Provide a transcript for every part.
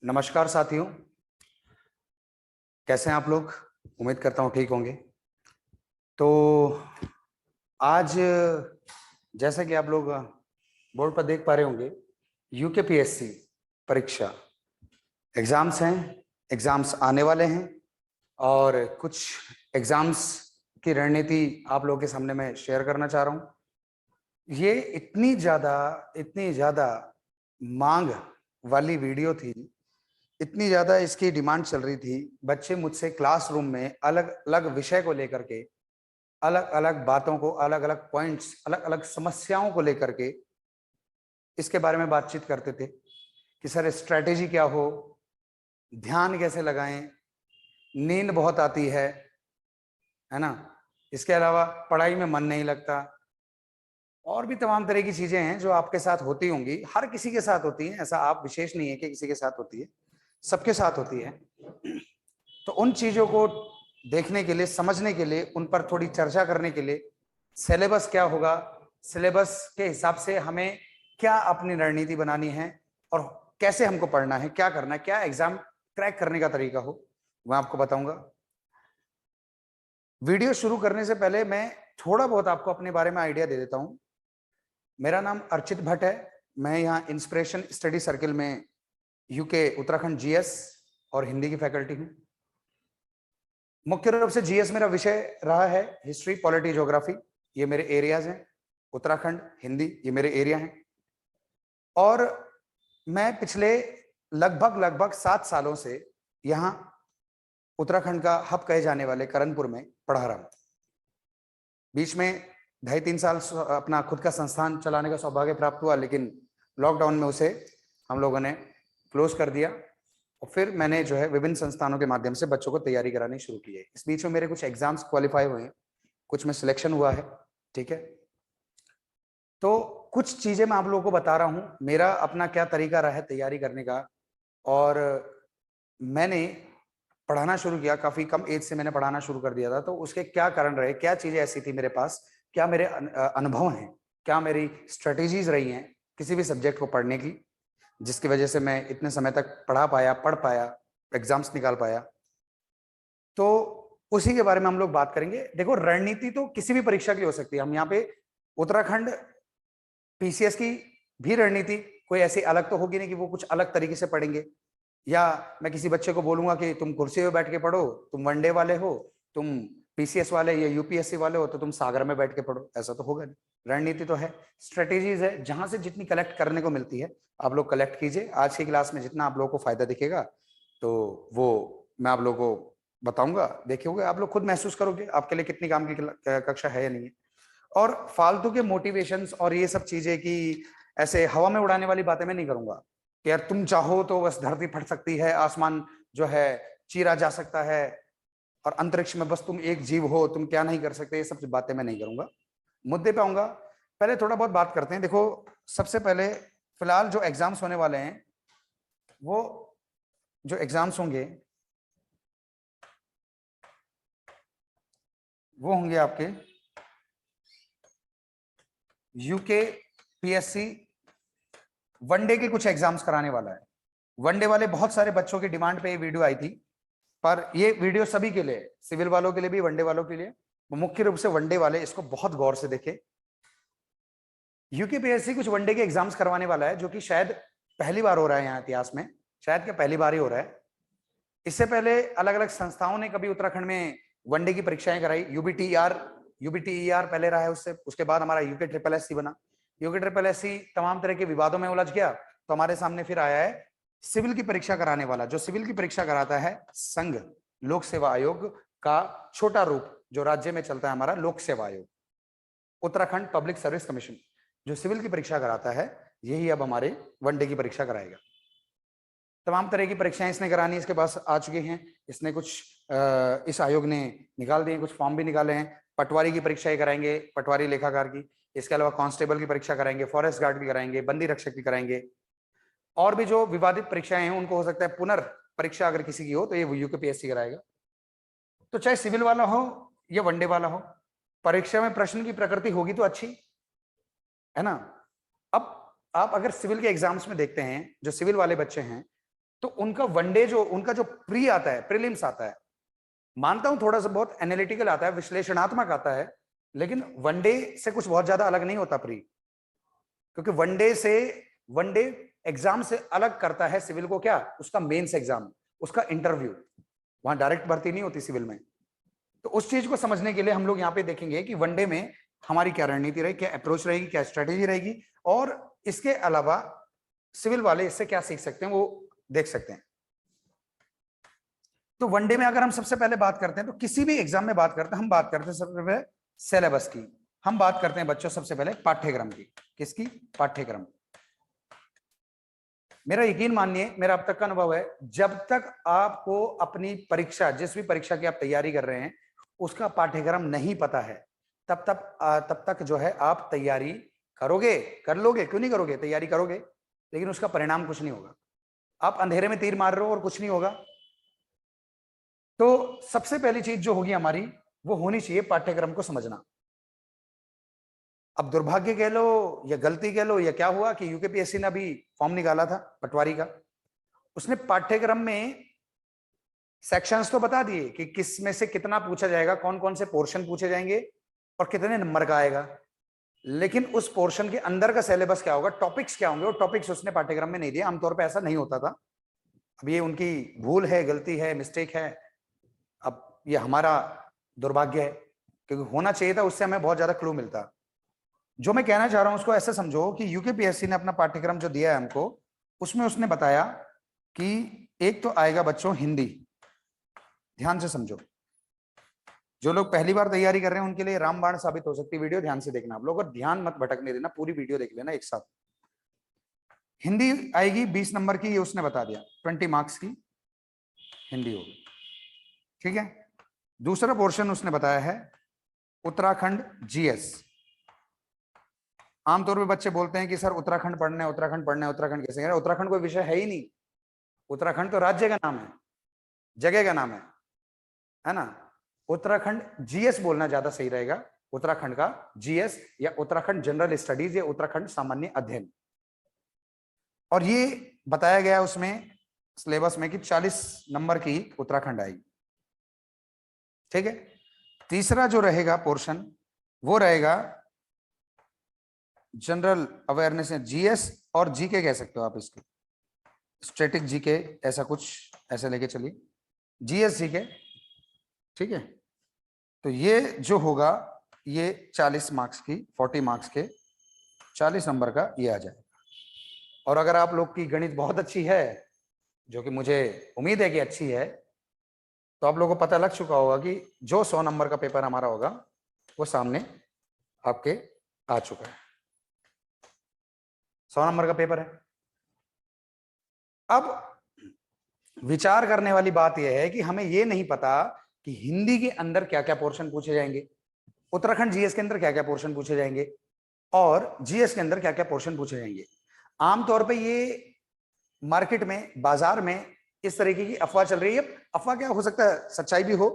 नमस्कार साथियों, कैसे हैं आप लोग। उम्मीद करता हूँ ठीक होंगे। तो आज जैसा कि आप लोग बोर्ड पर देख पा रहे होंगे, यूकेपीएससी परीक्षा एग्जाम्स हैं। एग्जाम्स आने वाले हैं और कुछ एग्जाम्स की रणनीति आप लोगों के सामने मैं शेयर करना चाह रहा हूँ। ये इतनी ज्यादा मांग वाली वीडियो थी, इतनी ज्यादा इसकी डिमांड चल रही थी। बच्चे मुझसे क्लासरूम में अलग अलग विषय को लेकर के, अलग अलग बातों को, अलग अलग पॉइंट्स, अलग अलग समस्याओं को लेकर के इसके बारे में बातचीत करते थे कि सर स्ट्रैटेजी क्या हो, ध्यान कैसे लगाएं, नींद बहुत आती है ना, इसके अलावा पढ़ाई में मन नहीं लगता, और भी तमाम तरह की चीजें हैं जो आपके साथ होती होंगी। हर किसी के साथ होती हैं, ऐसा आप विशेष नहीं है कि किसी के साथ होती है, सबके साथ होती है। तो उन चीजों को देखने के लिए, समझने के लिए, उन पर थोड़ी चर्चा करने के लिए सिलेबस क्या होगा, सिलेबस के हिसाब से हमें क्या अपनी रणनीति बनानी है और कैसे हमको पढ़ना है, क्या करना है, क्या एग्जाम क्रैक करने का तरीका हो, मैं आपको बताऊंगा। वीडियो शुरू करने से पहले मैं थोड़ा बहुत आपको अपने बारे में आइडिया दे देता हूं। मेरा नाम अर्चित भट्ट है। मैं यहाँ इंस्पिरेशन स्टडी सर्किल में यूके उत्तराखंड जीएस और हिंदी की फैकल्टी हूँ। मुख्य रूप से जीएस मेरा विषय रहा है, हिस्ट्री, पॉलिटी, ज्योग्राफी, ये मेरे एरियाज हैं। उत्तराखंड, हिंदी, ये मेरे एरिया हैं। और मैं पिछले लगभग 7 सालों से यहाँ उत्तराखंड का हब कहे जाने वाले करणपुर में पढ़ा रहा हूं। बीच में 2.5-3 साल अपना खुद का संस्थान चलाने का सौभाग्य प्राप्त हुआ, लेकिन लॉकडाउन में उसे हम लोगों ने क्लोज कर दिया और फिर मैंने जो है विभिन्न संस्थानों के माध्यम से बच्चों को तैयारी करानी शुरू की है। इस बीच में मेरे कुछ एग्जाम्स क्वालिफाई हुए हैं, कुछ में सिलेक्शन हुआ है, ठीक है। तो कुछ चीजें मैं आप लोगों को बता रहा हूं, मेरा अपना क्या तरीका रहा है तैयारी करने का। और मैंने पढ़ाना शुरू किया, काफी कम एज से मैंने पढ़ाना शुरू कर दिया था। तो उसके क्या कारण रहे, क्या चीजें ऐसी थी मेरे पास, क्या मेरे अनुभव हैं, क्या मेरी स्ट्रेटेजीज रही हैं किसी भी सब्जेक्ट को पढ़ने की, जिसकी वजह से मैं इतने समय तक पढ़ पाया, एग्जाम्स निकाल पाया। तो उसी के बारे में हम लोग बात करेंगे। देखो, रणनीति तो किसी भी परीक्षा की हो सकती है। हम यहाँ पे उत्तराखंड पीसीएस की भी रणनीति कोई ऐसी अलग तो होगी नहीं कि वो कुछ अलग तरीके से पढ़ेंगे, या मैं किसी बच्चे को बोलूंगा कि तुम कुर्सी पे बैठ के पढ़ो, तुम वनडे वाले हो, तुम पीसीएस वाले या यूपीएससी वाले हो तो तुम सागर में बैठ के पढ़ो, ऐसा तो होगा नहीं। रणनीति तो है, स्ट्रेटेजीज है, जहां से जितनी कलेक्ट करने को मिलती है आप लोग कलेक्ट कीजिए। आज की क्लास में जितना आप लोगों को फायदा दिखेगा तो वो मैं आप लोगों को बताऊंगा, देखोगे आप लोग खुद महसूस करोगे आपके लिए कितनी काम की कक्षा है या नहीं है। और फालतू के मोटिवेशंस और ये सब चीजें कि ऐसे हवा में उड़ाने वाली बातें मैं नहीं करूंगा कि यार तुम चाहो तो बस धरती फट सकती है, आसमान जो है चीरा जा सकता है, और अंतरिक्ष में बस तुम एक जीव हो, तुम क्या नहीं कर सकते, ये सब बातें मैं नहीं करूंगा। मुद्दे पे आऊंगा। पहले थोड़ा बहुत बात करते हैं। देखो, सबसे पहले फिलहाल जो एग्जाम्स होने वाले हैं, वो जो एग्जाम्स होंगे वो होंगे आपके यूके पीएससी वनडे के कुछ एग्जाम्स कराने वाला है। वनडे वाले बहुत सारे बच्चों की डिमांड पे ये वीडियो आई थी, पर ये वीडियो सभी के लिए, सिविल वालों के लिए भी, वनडे वालों के लिए। मुख्य रूप से वनडे वाले इसको बहुत गौर से देखें। यूकेपीएससी कुछ वनडे के एग्जाम्स करवाने वाला है, जो कि शायद पहली बार हो रहा है यहाँ इतिहास में, शायद क्या पहली बार ही हो रहा है। इससे पहले अलग अलग संस्थाओं ने कभी उत्तराखंड में वनडे की परीक्षाएं कराई। यूबीटीईआर पहले रहा है, उसके बाद हमारा यूके ट्रिपल एस सी बना। यूके ट्रिपल एस सी तमाम तरह के विवादों में उलझ गया, तो हमारे सामने फिर आया है सिविल की परीक्षा कराने वाला। जो सिविल की परीक्षा कराता है संघ लोक सेवा आयोग का छोटा रूप, जो राज्य में चलता है हमारा लोक सेवा आयोग, उत्तराखंड पब्लिक सर्विस कमीशन, जो सिविल की परीक्षा कराता है, यही अब हमारे वनडे की परीक्षा कराएगा। तमाम तरह की परीक्षाएं इसने करानी, इसके पास आ चुकी हैं। इसने कुछ इस आयोग ने निकाल दिए, कुछ फॉर्म भी निकाले हैं। पटवारी की परीक्षाएं कराएंगे, पटवारी लेखाकार की। इसके अलावा कांस्टेबल की परीक्षा कराएंगे, फॉरेस्ट गार्ड भी कराएंगे, बंदी रक्षक भी कराएंगे। और भी जो विवादित परीक्षाएं हैं उनको हो सकता है पुनर्परीक्षा अगर किसी की हो तो ये यूकेपीएससी कराएगा। तो चाहे सिविल वाला हो या वनडे वाला हो, परीक्षा में प्रश्न की प्रकृति होगी तो अच्छी है ना। अब आप अगर सिविल के एग्जाम्स में देखते हैं, जो सिविल वाले बच्चे हैं तो उनका वनडे जो उनका जो प्री आता है, प्रीलिम्स आता है, मानता हूं थोड़ा सा बहुत एनालिटिकल आता है, विश्लेषणात्मक आता है, लेकिन वनडे से कुछ बहुत ज्यादा अलग नहीं होता प्री, क्योंकि वनडे एग्जाम से अलग करता है सिविल को क्या, उसका मेंस एग्जाम, उसका इंटरव्यू। वहां डायरेक्ट भर्ती नहीं होती सिविल में। तो उस चीज को समझने के लिए हम लोग यहाँ पे देखेंगे कि वनडे में हमारी क्या रणनीति रहेगी, क्या अप्रोच रहेगी, क्या स्ट्रेटेजी रहेगी, और इसके अलावा सिविल वाले इससे क्या सीख सकते हैं वो देख सकते हैं। तो वनडे में अगर हम सबसे पहले बात करते हैं, तो किसी भी एग्जाम में बात करते हैं, हम बात करते हैं सबसे पहले सिलेबस की, हम बात करते हैं बच्चों सबसे पहले पाठ्यक्रम की। किसकी? पाठ्यक्रम। मेरा यकीन मानिए, मेरा अब तक का अनुभव है, जब तक आपको अपनी परीक्षा, जिस भी परीक्षा की आप तैयारी कर रहे हैं, उसका पाठ्यक्रम नहीं पता है, तब तक जो है आप तैयारी करोगे, कर लोगे, क्यों नहीं करोगे, तैयारी करोगे, लेकिन उसका परिणाम कुछ नहीं होगा। आप अंधेरे में तीर मार रहे हो और कुछ नहीं होगा। तो सबसे पहली चीज जो होगी हमारी, वो होनी चाहिए पाठ्यक्रम को समझना। अब दुर्भाग्य कह लो या गलती कह लो या क्या हुआ कि यूकेपीएससी ने अभी फॉर्म निकाला था पटवारी का, उसने पाठ्यक्रम में सेक्शंस तो बता दिए कि किस में से कितना पूछा जाएगा, कौन कौन से पोर्शन पूछे जाएंगे और कितने नंबर का आएगा, लेकिन उस पोर्शन के अंदर का सिलेबस क्या होगा, टॉपिक्स क्या होंगे, वो टॉपिक्स उसने पाठ्यक्रम में नहीं दिए। आमतौर पर ऐसा नहीं होता था। अब ये उनकी भूल है, गलती है, मिस्टेक है, अब ये हमारा दुर्भाग्य है, क्योंकि होना चाहिए था, उससे हमें बहुत ज्यादा क्लू मिलता। जो मैं कहना चाह रहा हूं उसको ऐसे समझो कि यूकेपीएससी ने अपना पाठ्यक्रम जो दिया है हमको, उसमें उसने बताया कि एक तो आएगा बच्चों हिंदी। ध्यान से समझो, जो लोग पहली बार तैयारी कर रहे हैं उनके लिए रामबाण साबित हो सकती है वीडियो, ध्यान से देखना आप लोग, और ध्यान मत भटकने देना, पूरी वीडियो देख लेना एक साथ। हिंदी आएगी 20 नंबर की, ये उसने बता दिया, 20 मार्क्स की हिंदी होगी, ठीक है। दूसरा पोर्शन उसने बताया है उत्तराखंड जीएस। आमतौर पे बच्चे बोलते हैं कि सर उत्तराखंड पढ़ना है, उत्तराखंड पढ़ना है, उत्तराखंड कैसे? उत्तराखंड कोई विषय है ही नहीं। उत्तराखंड तो राज्य का नाम है, जगह का नाम है ना। उत्तराखंड जीएस बोलना ज्यादा सही रहेगा, उत्तराखंड का जीएस या उत्तराखंड जनरल स्टडीज या उत्तराखंड सामान्य अध्ययन। और ये बताया गया उसमें सिलेबस में कि 40 नंबर की उत्तराखंड आएगी, ठीक है। तीसरा जो रहेगा पोर्शन वो रहेगा जनरल अवेयरनेस, जीएस और जीके कह सकते हो आप इसको, स्टैटिक जीके, ऐसा कुछ ऐसे लेके चलिए, जीएस जीके, ठीक है। तो ये जो होगा ये 40 मार्क्स की, 40 मार्क्स के 40 नंबर का ये आ जाएगा। और अगर आप लोग की गणित बहुत अच्छी है, जो कि मुझे उम्मीद है कि अच्छी है, तो आप लोगों को पता लग चुका होगा कि जो 100 नंबर का पेपर हमारा होगा वो सामने आपके आ चुका है, 100 नंबर का पेपर है। अब विचार करने वाली बात यह है कि हमें यह नहीं पता कि हिंदी के अंदर क्या क्या पोर्शन पूछे जाएंगे, उत्तराखंड जीएस के अंदर क्या क्या पोर्शन पूछे जाएंगे, और जीएस के अंदर क्या क्या पोर्शन पूछे जाएंगे। आमतौर पे ये मार्केट में, बाजार में इस तरीके की अफवाह चल रही है। अफवाह क्या हो सकता है, सच्चाई भी हो।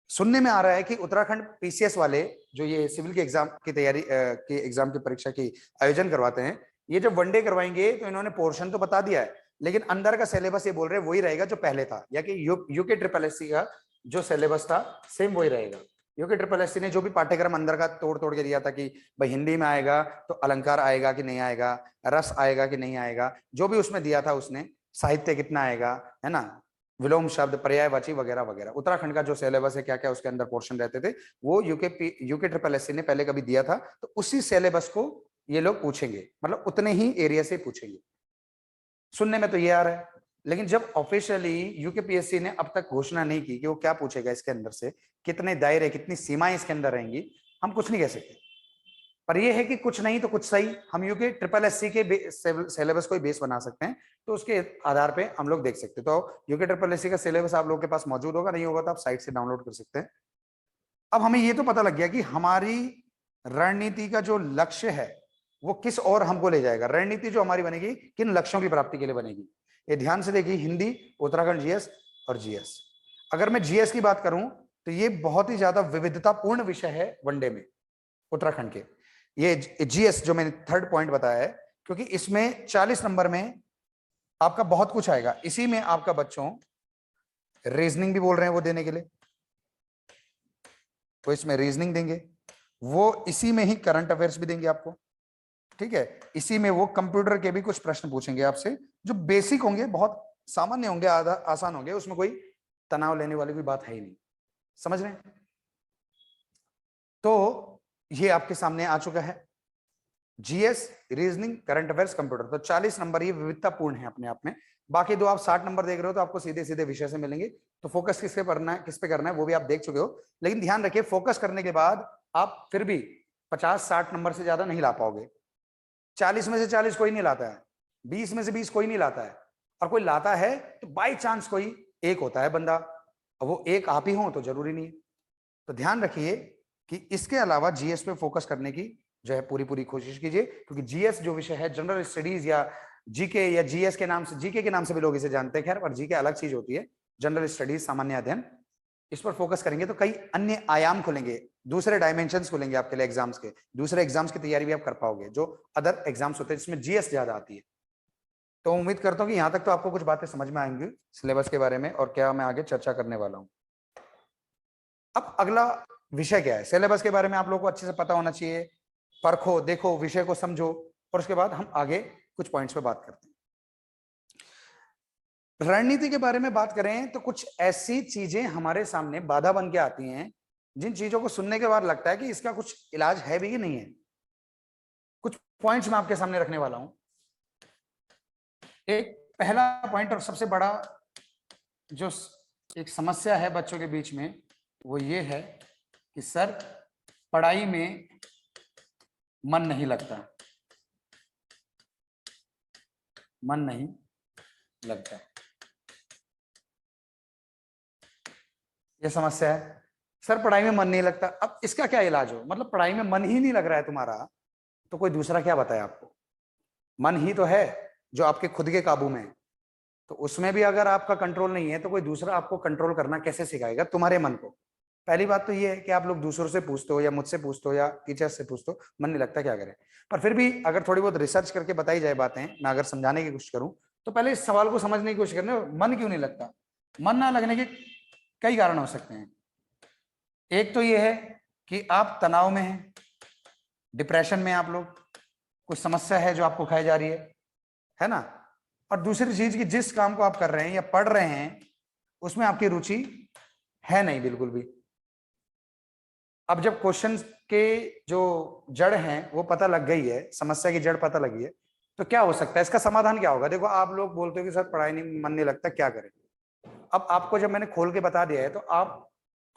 सुनने में आ रहा है कि उत्तराखंड पीसीएस वाले जो ये सिविल के एग्जाम की तैयारी के एग्जाम की परीक्षा की आयोजन करवाते हैं, ये जब वनडे करवाएंगे तो इन्होंने पोर्शन तो बता दिया है, लेकिन अंदर का सिलेबस ये बोल रहे हैं वही रहेगा जो पहले था, या कि यूके ट्रिपल एससी का जो सिलेबस था सेम वही रहेगा। यूके ट्रिपल एससी ने जो भी पाठ्यक्रम अंदर का तोड़ तोड़ के दिया था कि भाई हिंदी में आएगा तो अलंकार आएगा कि नहीं आएगा, रस आएगा कि नहीं आएगा, जो भी उसमें दिया था उसने, साहित्य कितना आएगा, है ना, विलोम शब्द, पर्यायवाची वगैरह वगैरह। उत्तराखंड का जो सिलेबस है, क्या क्या उसके अंदर पोर्शन रहते थे, वो यूके ट्रिपल एससी ने पहले कभी दिया था, तो उसी सिलेबस को ये लोग पूछेंगे, मतलब उतने ही एरिया से पूछेंगे। सुनने में तो ये आ रहा है, लेकिन जब ऑफिशियली यूकेपीएससी ने अब तक घोषणा नहीं की कि वो क्या पूछेगा इसके अंदर से, कितने दायरे, कितनी सीमाएं इसके अंदर रहेंगी, हम कुछ नहीं कह सकते। पर यह है कि कुछ नहीं तो कुछ सही, हम यूके ट्रिपल एससी के सिलेबस को बेस बना सकते हैं, तो उसके आधार पे हम लोग देख सकते हैं। तो यूके ट्रिपल एससी का सिलेबस आप लोगों के पास मौजूद होगा, नहीं होगा तो आप साइट से डाउनलोड कर सकते हैं। अब हमें ये तो पता लग गया कि हमारी रणनीति का जो लक्ष्य है वो किस और हमको ले जाएगा। रणनीति जो हमारी बनेगी किन लक्ष्यों की प्राप्ति के लिए बनेगी, ये ध्यान से देखिए, हिंदी, उत्तराखंड जीएस और जीएस। अगर मैं जीएस की बात करूं तो ये बहुत ही ज्यादा विविधतापूर्ण विषय है वनडे में उत्तराखंड के। ये जीएस जो मैंने थर्ड पॉइंट बताया है, क्योंकि इसमें 40 नंबर में आपका बहुत कुछ आएगा इसी में। आपका बच्चों रीजनिंग भी बोल रहे हैं वो देने के लिए, तो इसमें रीजनिंग देंगे, वो इसी में ही करंट अफेयर्स भी देंगे आपको, ठीक है। इसी में वो कंप्यूटर के भी कुछ प्रश्न पूछेंगे आपसे जो बेसिक होंगे, बहुत सामान्य होंगे, आधा आसान होंगे, उसमें कोई तनाव लेने वाली कोई बात है ही नहीं। समझ रहे हैं? तो ये आपके सामने आ चुका है, GS, reasoning, current affairs, computer. तो 40 नंबर ये विविधतापूर्ण है अपने आप में। बाकी दो आप 60 नंबर देख रहे हो तो आपको सीधे सीधे विषय से मिलेंगे। तो फोकस किस पे करना है, किस पे करना है वो भी आप देख चुके हो। लेकिन ध्यान रखिए, फोकस करने के बाद आप फिर भी 50-60 नंबर से ज्यादा नहीं ला पाओगे। 40 में से 40 कोई नहीं लाता है, 20 में से 20 कोई नहीं लाता है, और कोई लाता है तो बाई चांस कोई एक होता है बंदा, और वो एक आप ही हो तो जरूरी नहीं है। तो ध्यान रखिए कि इसके अलावा जीएस पे फोकस करने की जो है पूरी पूरी कोशिश कीजिए, क्योंकि जीएस जो विषय है, जनरल स्टडीज या जीके या जीएस के नाम से, जीके के नाम से भी लोग इसे जानते हैं खैर, पर जीके अलग चीज होती है, जनरल स्टडीज सामान्य अध्ययन। इस पर फोकस करेंगे तो कई अन्य आयाम खुलेंगे, दूसरे डायमेंशंस खुलेंगे आपके लिए एग्जाम्स के, दूसरे एग्जाम्स की तैयारी भी आप कर पाओगे जो अदर एग्जाम्स होते हैं जिसमें जीएस ज्यादा आती है। तो उम्मीद करता हूं कि यहां तक तो आपको कुछ बातें समझ में आएंगी सिलेबस के बारे में और क्या मैं आगे चर्चा करने वाला हूं। अब अगला विषय क्या है, सिलेबस के बारे में आप लोगों को अच्छे से पता होना चाहिए। परखो, देखो, विषय को समझो, और उसके बाद हम आगे कुछ पॉइंट्स पे बात करते हैं। रणनीति के बारे में बात करें तो कुछ ऐसी चीजें हमारे सामने बाधा बन के आती हैं जिन चीजों को सुनने के बाद लगता है कि इसका कुछ इलाज है भी कि नहीं है। कुछ पॉइंट्स मैं आपके सामने रखने वाला हूं। एक पहला पॉइंट और सबसे बड़ा जो एक समस्या है बच्चों के बीच में वो ये है कि सर पढ़ाई में मन नहीं लगता, मन नहीं लगता, ये समस्या है। सर पढ़ाई में मन नहीं लगता, अब इसका क्या इलाज हो, मतलब पढ़ाई में मन ही नहीं लग रहा है तुम्हारा, तो कोई दूसरा क्या बताए आपको। मन ही तो है जो आपके खुद के काबू में है, तो उसमें भी अगर आपका कंट्रोल नहीं है तो कोई दूसरा आपको कंट्रोल करना कैसे सिखाएगा तुम्हारे मन को। पहली बात तो ये है कि आप लोग दूसरों से पूछते हो या मुझसे पूछते हो या टीचर्स से पूछते हो, मन नहीं लगता क्या करें। पर फिर भी अगर थोड़ी बहुत रिसर्च करके बताई जाए बातें, मैं अगर समझाने की कोशिश करूं तो पहले इस सवाल को समझने की कोशिश करना, मन क्यों नहीं लगता। मन ना लगने के कई कारण हो सकते हैं। एक तो ये है कि आप तनाव में हैं, डिप्रेशन में, आप लोग कुछ समस्या है जो आपको खाई जा रही है ना। और दूसरी चीज कि जिस काम को आप कर रहे हैं या पढ़ रहे हैं उसमें आपकी रुचि है नहीं बिल्कुल भी। अब जब क्वेश्चन के जो जड़ हैं वो पता लग गई है, समस्या की जड़ पता लगी है, तो क्या हो सकता है, इसका समाधान क्या होगा। देखो आप लोग बोलते हो कि सर पढ़ाई नहीं, मन नहीं लगता, क्या करें। अब आपको जब मैंने खोल के बता दिया है तो आप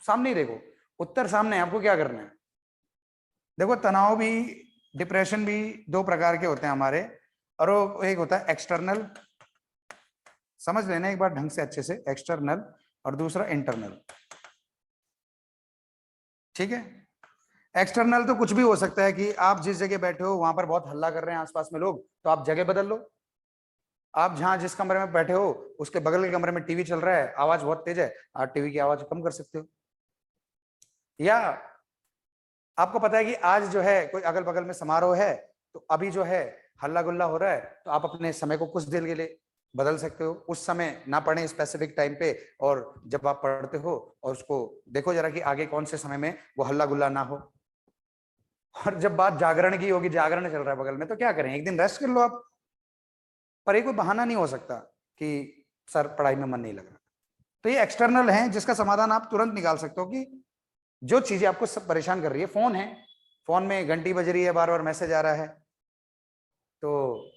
सामने ही देखो, उत्तर सामने है, आपको क्या करना है। देखो तनाव भी, डिप्रेशन भी दो प्रकार के होते हैं हमारे, और वो एक होता है एक्सटर्नल, समझ लेना एक बार ढंग से अच्छे से, एक्सटर्नल, और दूसरा इंटरनल, ठीक है। एक्सटर्नल तो कुछ भी हो सकता है कि आप जिस जगह बैठे हो वहां पर बहुत हल्ला कर रहे हैं आसपास में लोग, तो आप जगह बदल लो। आप जहां जिस कमरे में बैठे हो उसके बगल के कमरे में टीवी चल रहा है, आवाज बहुत तेज है, आप टीवी की आवाज कम कर सकते हो। या आपको पता है कि आज जो है कोई अगल बगल में समारोह है, तो अभी जो है हल्ला गुल्ला हो रहा है, तो आप अपने समय को कुछ देर के लिए बदल सकते हो, उस समय ना पढ़ें स्पेसिफिक टाइम पे, और जब आप पढ़ते हो और उसको देखो जरा कि आगे कौन से समय में वो हल्ला गुल्ला ना हो। और जब बात जागरण की होगी, जागरण चल रहा है बगल में, तो क्या करें, एक दिन रेस्ट कर लो आप। पर ये कोई बहाना नहीं हो सकता कि सर पढ़ाई में मन नहीं लग रहा। तो ये एक्सटर्नल है जिसका समाधान आप तुरंत निकाल सकते हो कि जो चीजें आपको सब परेशान कर रही है। फोन है, फोन में घंटी बज रही है, बार बार मैसेज आ रहा है, तो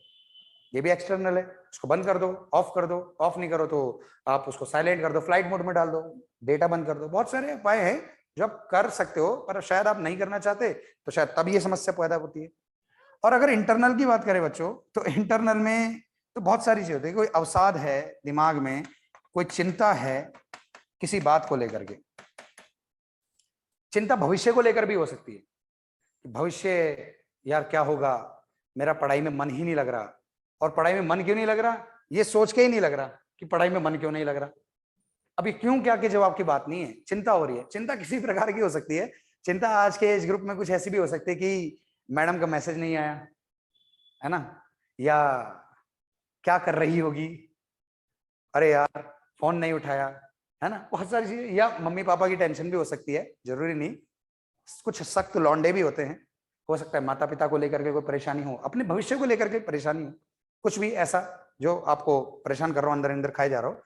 ये भी एक्सटर्नल है, उसको बंद कर दो, ऑफ कर दो, ऑफ नहीं करो तो आप उसको साइलेंट कर दो, फ्लाइट मोड में डाल दो, डेटा बंद कर दो। बहुत सारे उपाय हैं जो आप कर सकते हो, पर शायद आप नहीं करना चाहते, तो शायद तब ये समस्या पैदा होती है। और अगर इंटरनल की बात करें बच्चों, तो इंटरनल में तो बहुत सारी चीजें होती है। कोई अवसाद है दिमाग में, कोई चिंता है किसी बात को लेकर के, चिंता भविष्य को लेकर भी हो सकती है कि भविष्य यार क्या होगा, मेरा पढ़ाई में मन ही नहीं लग रहा। और पढ़ाई में मन क्यों नहीं लग रहा, ये सोच के ही नहीं लग रहा कि पढ़ाई में मन क्यों नहीं लग रहा। अभी क्यों क्या के जवाब की बात नहीं है, चिंता हो रही है। चिंता किसी प्रकार की हो सकती है। चिंता आज के एज ग्रुप में कुछ ऐसी भी हो सकती है कि मैडम का मैसेज नहीं आया है ना, या क्या कर रही होगी, अरे यार फोन नहीं उठाया, है ना, बहुत सारी चीजें। या मम्मी पापा की टेंशन भी हो सकती है, जरूरी नहीं। कुछ सख्त लौंडे भी होते हैं, हो सकता है माता पिता को लेकर के कोई परेशानी हो, अपने भविष्य को लेकर के परेशानी हो, कुछ भी ऐसा जो आपको परेशान कर रहा हो, अंदर अंदर खाए जा रहा हो।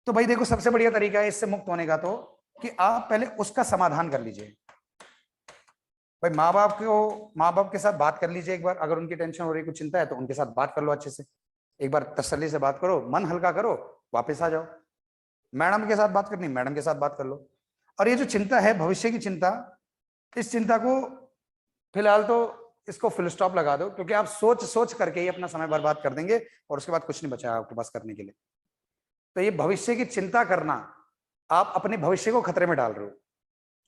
तो भाई देखो, सबसे बढ़िया तरीका है इससे मुक्त होने का तो कि आप पहले उसका समाधान कर लीजिए। भाई माँ बाप के साथ बात कर लीजिए एक बार, अगर उनकी टेंशन हो रही, कुछ चिंता है तो उनके साथ बात कर लो अच्छे से, एक बार तसल्ली से बात करो, मन हल्का करो, वापस आ जाओ। मैडम के साथ बात करनी, मैडम के साथ बात कर लो। और ये जो चिंता है, भविष्य की चिंता, इस चिंता को फिलहाल तो इसको फुल स्टॉप लगा दो, क्योंकि आप सोच सोच करके ही अपना समय बर्बाद कर देंगे और उसके बाद कुछ नहीं बचा आपके पास करने के लिए। तो ये भविष्य की चिंता करना, आप अपने भविष्य को खतरे में डाल रहे हो,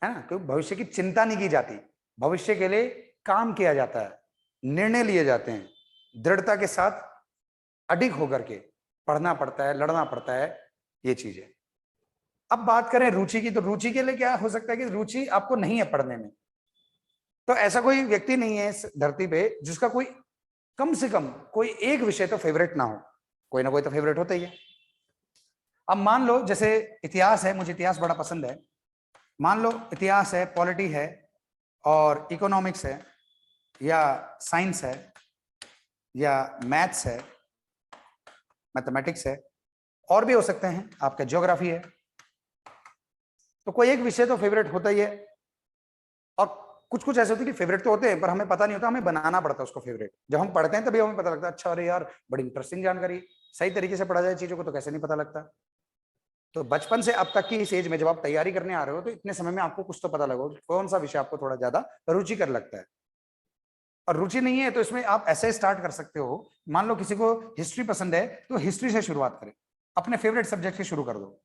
है ना, क्योंकि भविष्य की चिंता नहीं की जाती, भविष्य के लिए काम किया जाता है, निर्णय लिए जाते हैं, दृढ़ता के साथ अडिग होकर के पढ़ना पड़ता है, लड़ना पड़ता है, ये चीज है। अब बात करें रुचि की, तो रुचि के लिए क्या हो सकता है कि रुचि आपको नहीं है पढ़ने में। तो ऐसा कोई व्यक्ति नहीं है इस धरती पे जिसका कोई कम से कम कोई एक विषय तो फेवरेट ना हो, कोई ना कोई तो फेवरेट होता ही है। अब मान लो जैसे इतिहास है, मुझे इतिहास बड़ा पसंद है, मान लो इतिहास है, पॉलिटी है, और इकोनॉमिक्स है, या साइंस है, या मैथ्स है, मैथमेटिक्स है, और भी हो सकते हैं, आपका ज्योग्राफी है। तो कोई एक विषय तो फेवरेट होता ही है, और कुछ कुछ ऐसे होते हैं कि फेवरेट तो होते हैं पर हमें पता नहीं होता, हमें बनाना पड़ता है उसको फेवरेट। जब हम पढ़ते हैं तभी हमें पता लगता है, अच्छा अरे यार बड़ी इंटरेस्टिंग जानकारी, सही तरीके से पढ़ा जाए चीजों को तो कैसे नहीं पता लगता। तो बचपन से अब तक की इस एज में जब आप तैयारी करने आ रहे हो, तो इतने समय में आपको कुछ तो पता लगा कौन सा विषय आपको थोड़ा ज्यादा रुचिकर लगता है। और रुचि नहीं है तो इसमें आप ऐसे स्टार्ट कर सकते हो, मान लो किसी को हिस्ट्री पसंद है तो हिस्ट्री से शुरुआत करें, अपने फेवरेट सब्जेक्ट से शुरू कर दो।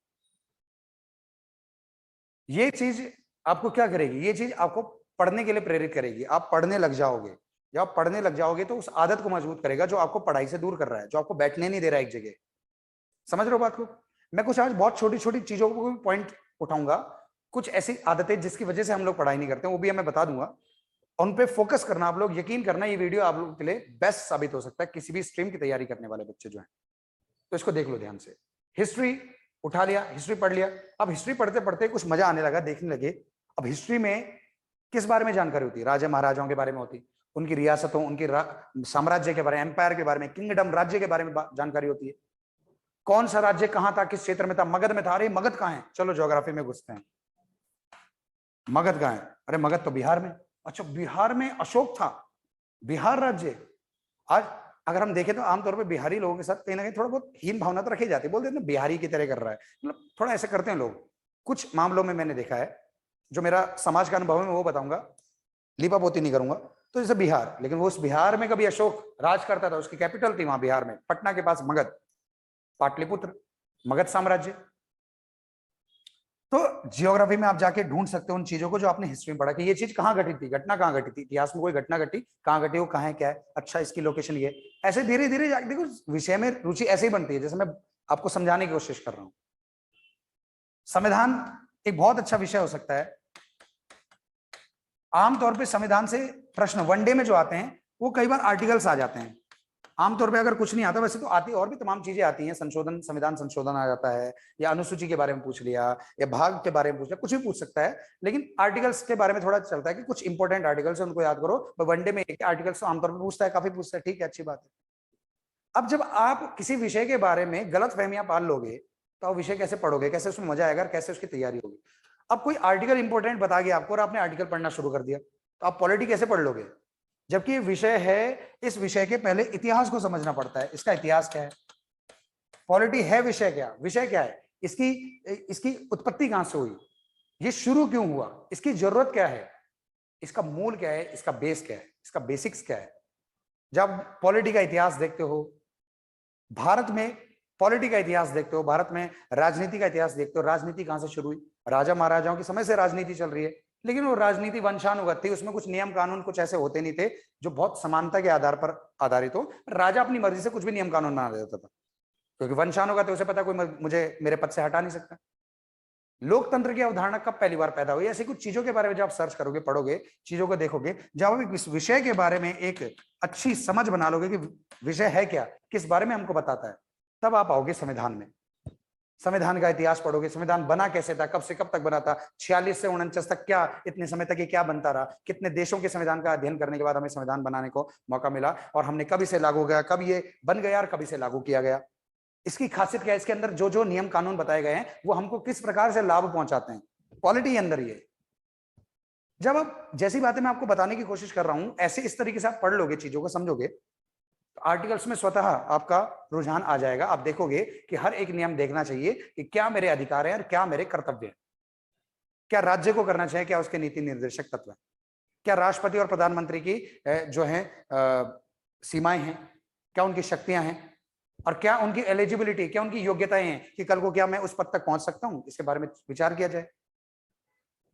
ये चीज आपको क्या करेगी, ये चीज आपको पढ़ने के लिए प्रेरित करेगी, आप पढ़ने लग जाओगे। जब आप पढ़ने लग जाओगे तो उस आदत को मजबूत करेगा जो आपको पढ़ाई से दूर कर रहा है, जो आपको बैठने नहीं दे रहा है एक जगह। समझ रहे हो बात को? मैं कुछ आज बहुत छोटी छोटी चीजों को भी पॉइंट उठाऊंगा, कुछ ऐसी आदतें जिसकी वजह से हम लोग पढ़ाई नहीं करते, वो भी हमें बता दूंगा। उन पे फोकस करना, आप लोग यकीन करना, ये वीडियो आप लोगों के लिए बेस्ट साबित हो सकता है, किसी भी स्ट्रीम की तैयारी करने वाले बच्चे जो हैं। तो इसको देख लो ध्यान से। हिस्ट्री उठा लिया, हिस्ट्री पढ़ लिया, अब हिस्ट्री पढ़ते पढ़ते कुछ मजा आने लगा, देखने लगे। अब हिस्ट्री में किस बारे में जानकारी होती है? राजा महाराजाओं के बारे में होती, उनकी रियासतों, उनकी साम्राज्य के बारे में, एम्पायर के बारे में, किंगडम, राज्य के बारे में जानकारी होती है। कौन सा राज्य कहां था, किस क्षेत्र में था, मगध में था, अरे मगध कहां है, चलो ज्योग्राफी में घुसते हैं, मगध कहां है, अरे मगध तो बिहार में, अच्छा बिहार में अशोक था, बिहार राज्य। आज अगर हम देखें तो आमतौर पर बिहारी लोगों के साथ कहीं ना कहीं थोड़ा बहुत हीन भावना तो रखी जाती है, बोलते हैं बिहारी की तरह कर रहा है, मतलब थोड़ा ऐसे करते हैं लोग। कुछ मामलों में मैंने देखा है, जो मेरा समाज का अनुभव है मैं वो बताऊंगा, लीपापोती नहीं करूंगा। तो जैसे बिहार, लेकिन वो उस बिहार में कभी अशोक राज करता था, उसकी कैपिटल थी वहां बिहार में, पटना के पास मगध, पाटलिपुत्र, मगध साम्राज्य। तो जियोग्राफी में आप जाके ढूंढ सकते हो उन चीजों को जो आपने हिस्ट्री में पढ़ा कि ये चीज कहाँ घटी थी, घटना कहाँ घटी थी, इतिहास में कोई घटना घटी, कहाँ घटी, वो कहाँ है, क्या है, अच्छा इसकी लोकेशन ये। ऐसे धीरे धीरे जाके देखो, विषय में रुचि ऐसे ही बनती है, जैसे मैं आपको समझाने की कोशिश कर रहा हूं। संविधान एक बहुत अच्छा विषय हो सकता है। आमतौर पर संविधान से प्रश्न वनडे में जो आते हैं वो कई बार आर्टिकल्स आ जाते हैं। आमतौर पे अगर कुछ नहीं आता, वैसे तो आती और भी तमाम चीजें आती हैं, संशोधन, संविधान संशोधन आ जाता है, या अनुसूची के बारे में पूछ लिया, या भाग के बारे में पूछ लिया, कुछ भी पूछ सकता है। लेकिन आर्टिकल्स के बारे में थोड़ा चलता है कि कुछ इंपॉर्टेंट आर्टिकल्स है उनको याद करो, वनडे में एक आर्टिकल्स तो आमतौर पर पूछता है, काफी पूछता है, ठीक है, अच्छी बात है। अब जब आप किसी विषय के बारे में गलत फहमियां पाल लोगे तो आप विषय कैसे पढ़ोगे, कैसे उसमें मजा आएगा, कैसे उसकी तैयारी होगी। अब कोई आर्टिकल इंपॉर्टेंट बता गया आपको और आपने आर्टिकल पढ़ना शुरू कर दिया, तो आप पॉलिटी कैसे पढ़ लोगे? जबकि विषय है, इस विषय के पहले इतिहास को समझना पड़ता है, इसका इतिहास क्या है। पॉलिटी है विषय क्या, विषय क्या है, इसकी इसकी उत्पत्ति कहां से हुई, ये शुरू क्यों हुआ, इसकी जरूरत क्या है, इसका मूल क्या है, इसका बेस क्या है, इसका बेसिक्स क्या है। जब पॉलिटी का इतिहास देखते हो, भारत में पॉलिटी का इतिहास देखते हो, भारत में राजनीति का इतिहास देखते हो, राजनीति कहां से शुरू हुई, राजा महाराजाओं के समय से राजनीति चल रही है, लेकिन वो राजनीति वंशानुगत थी, उसमें कुछ नियम कानून कुछ ऐसे होते नहीं थे जो बहुत समानता के आधार पर आधारित हो। राजा अपनी मर्जी से कुछ भी नियम कानून बना देता था, क्योंकि वंशानुगत है, उसे पता कोई मुझे मेरे पद से हटा नहीं सकता। लोकतंत्र की अवधारणा कब पहली बार पैदा हुई? ऐसी कुछ चीजों के बारे में जब आप सर्च करोगे, पढ़ोगे, चीजों को देखोगे, जब आप इस विषय के बारे में एक अच्छी समझ बना लोगे कि विषय है क्या, किस बारे में हमको बताता है, तब आप आओगे संविधान में। संविधान का इतिहास पढ़ोगे, संविधान बना कैसे था, कब से कब तक बना था, 46 से 49 तक क्या, इतने समय तक ये क्या बनता रहा, कितने देशों के संविधान का अध्ययन करने के बाद हमें संविधान बनाने को मौका मिला, और हमने कब इसे लागू किया, कब ये बन गया और कब इसे लागू किया गया। इसकी खासियत क्या है, इसके अंदर जो जो नियम कानून बताए गए हैं वो हमको किस प्रकार से लाभ पहुंचाते हैं, क्वालिटी अंदर ये। जब आप जैसी बातें मैं आपको बताने की कोशिश कर रहा हूं, ऐसे इस तरीके से आप पढ़ लोगे, चीजों को समझोगे, तो आर्टिकल्स में स्वतः आपका रुझान आ जाएगा। आप देखोगे कि हर एक नियम देखना चाहिए कि क्या मेरे अधिकार है और क्या मेरे कर्तव्य है, क्या राज्य को करना चाहिए, क्या उसके नीति निर्देशक तत्व है, क्या राष्ट्रपति और प्रधानमंत्री की जो है सीमाएं हैं, क्या उनकी शक्तियां हैं, और क्या उनकी एलिजिबिलिटी, क्या उनकी योग्यताएं हैं कि कल को क्या मैं उस पद तक पहुंच सकता हूं, इसके बारे में विचार किया जाए।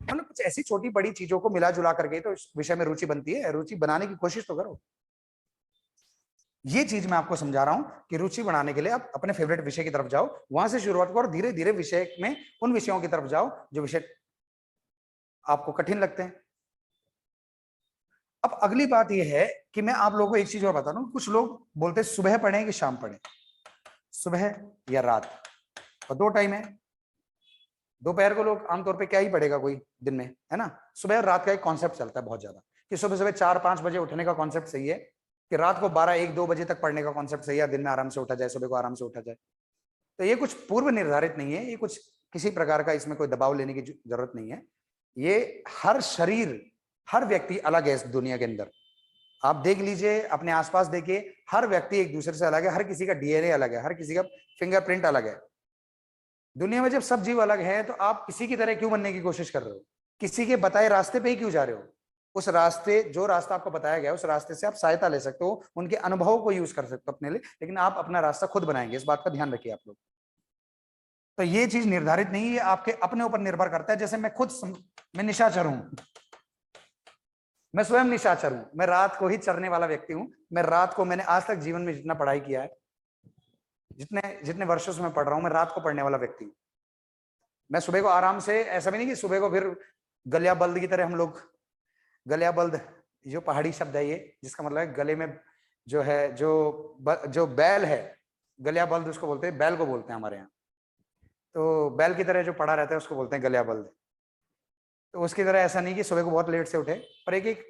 मतलब कुछ ऐसी छोटी बड़ी चीजों को मिला जुला करके तो इस विषय में रुचि बनती है, रुचि बनाने की कोशिश तो करो। ये चीज मैं आपको समझा रहा हूं कि रुचि बढ़ाने के लिए आप अपने फेवरेट विषय की तरफ जाओ, वहां से शुरुआत करो, धीरे धीरे विषय में उन विषयों की तरफ जाओ जो विषय आपको कठिन लगते हैं। अब अगली बात यह है कि मैं आप लोगों को एक चीज और बता रहा हूं, कुछ लोग बोलते हैं सुबह पढ़ें कि शाम पढ़ें, सुबह या रात, और दो टाइम है। दोपहर को लोग आमतौर पे क्या ही पढ़ेगा कोई दिन में, है ना। सुबह और रात का एक कॉन्सेप्ट चलता है बहुत ज्यादा कि सुबह सुबह 4-5 बजे उठने का कॉन्सेप्ट सही है, कि रात को 12-1-2 बजे तक पढ़ने का कॉन्सेप्ट सही है, दिन में आराम से उठा जाए, सुबह को आराम से उठा जाए। तो ये कुछ पूर्व निर्धारित नहीं है, ये कुछ किसी प्रकार का इसमें कोई दबाव लेने की जरूरत नहीं है। ये हर शरीर, हर व्यक्ति अलग है इस दुनिया के अंदर। आप देख लीजिए, अपने आसपास देखिए, हर व्यक्ति एक दूसरे से अलग है, हर किसी का डीएनए अलग है, हर किसी का फिंगरप्रिंट अलग है। दुनिया में जब सब जीव अलग है तो आप किसी की तरह क्यों बनने की कोशिश कर रहे हो, किसी के बताए रास्ते पे ही क्यों जा रहे हो? उस रास्ते, जो रास्ता आपको बताया गया, उस रास्ते से आप सहायता ले सकते हो, उनके अनुभवों को यूज कर सकते हो अपने लिए, लेकिन आप अपना रास्ता खुद बनाएंगे, इस बात का ध्यान रखिए आप लोग। तो ये चीज निर्धारित नहीं है, आपके अपने ऊपर निर्भर करता है। जैसे मैं खुद मैं निशाचर हूं, मैं स्वयं निशाचर हूं, मैं रात को ही चरने वाला व्यक्ति हूं। मैं रात को, मैंने आज तक जीवन में जितना पढ़ाई किया है, जितने जितने वर्षों से मैं पढ़ रहा हूं, मैं रात को पढ़ने वाला व्यक्ति हूं। मैं सुबह को आराम से, ऐसा भी नहीं कि सुबह को फिर गलिया बल्द की तरह हम लोग, गलिया बल्द जो पहाड़ी शब्द है ये, जिसका मतलब है गले में जो है, जो बैल है, गलिया बल्द उसको बोलते हैं, बैल को बोलते हैं हमारे यहाँ। तो बैल की तरह जो पड़ा रहता है उसको बोलते हैं गलिया बल्द। तो उसकी तरह ऐसा नहीं कि सुबह को बहुत लेट से उठे, पर एक एक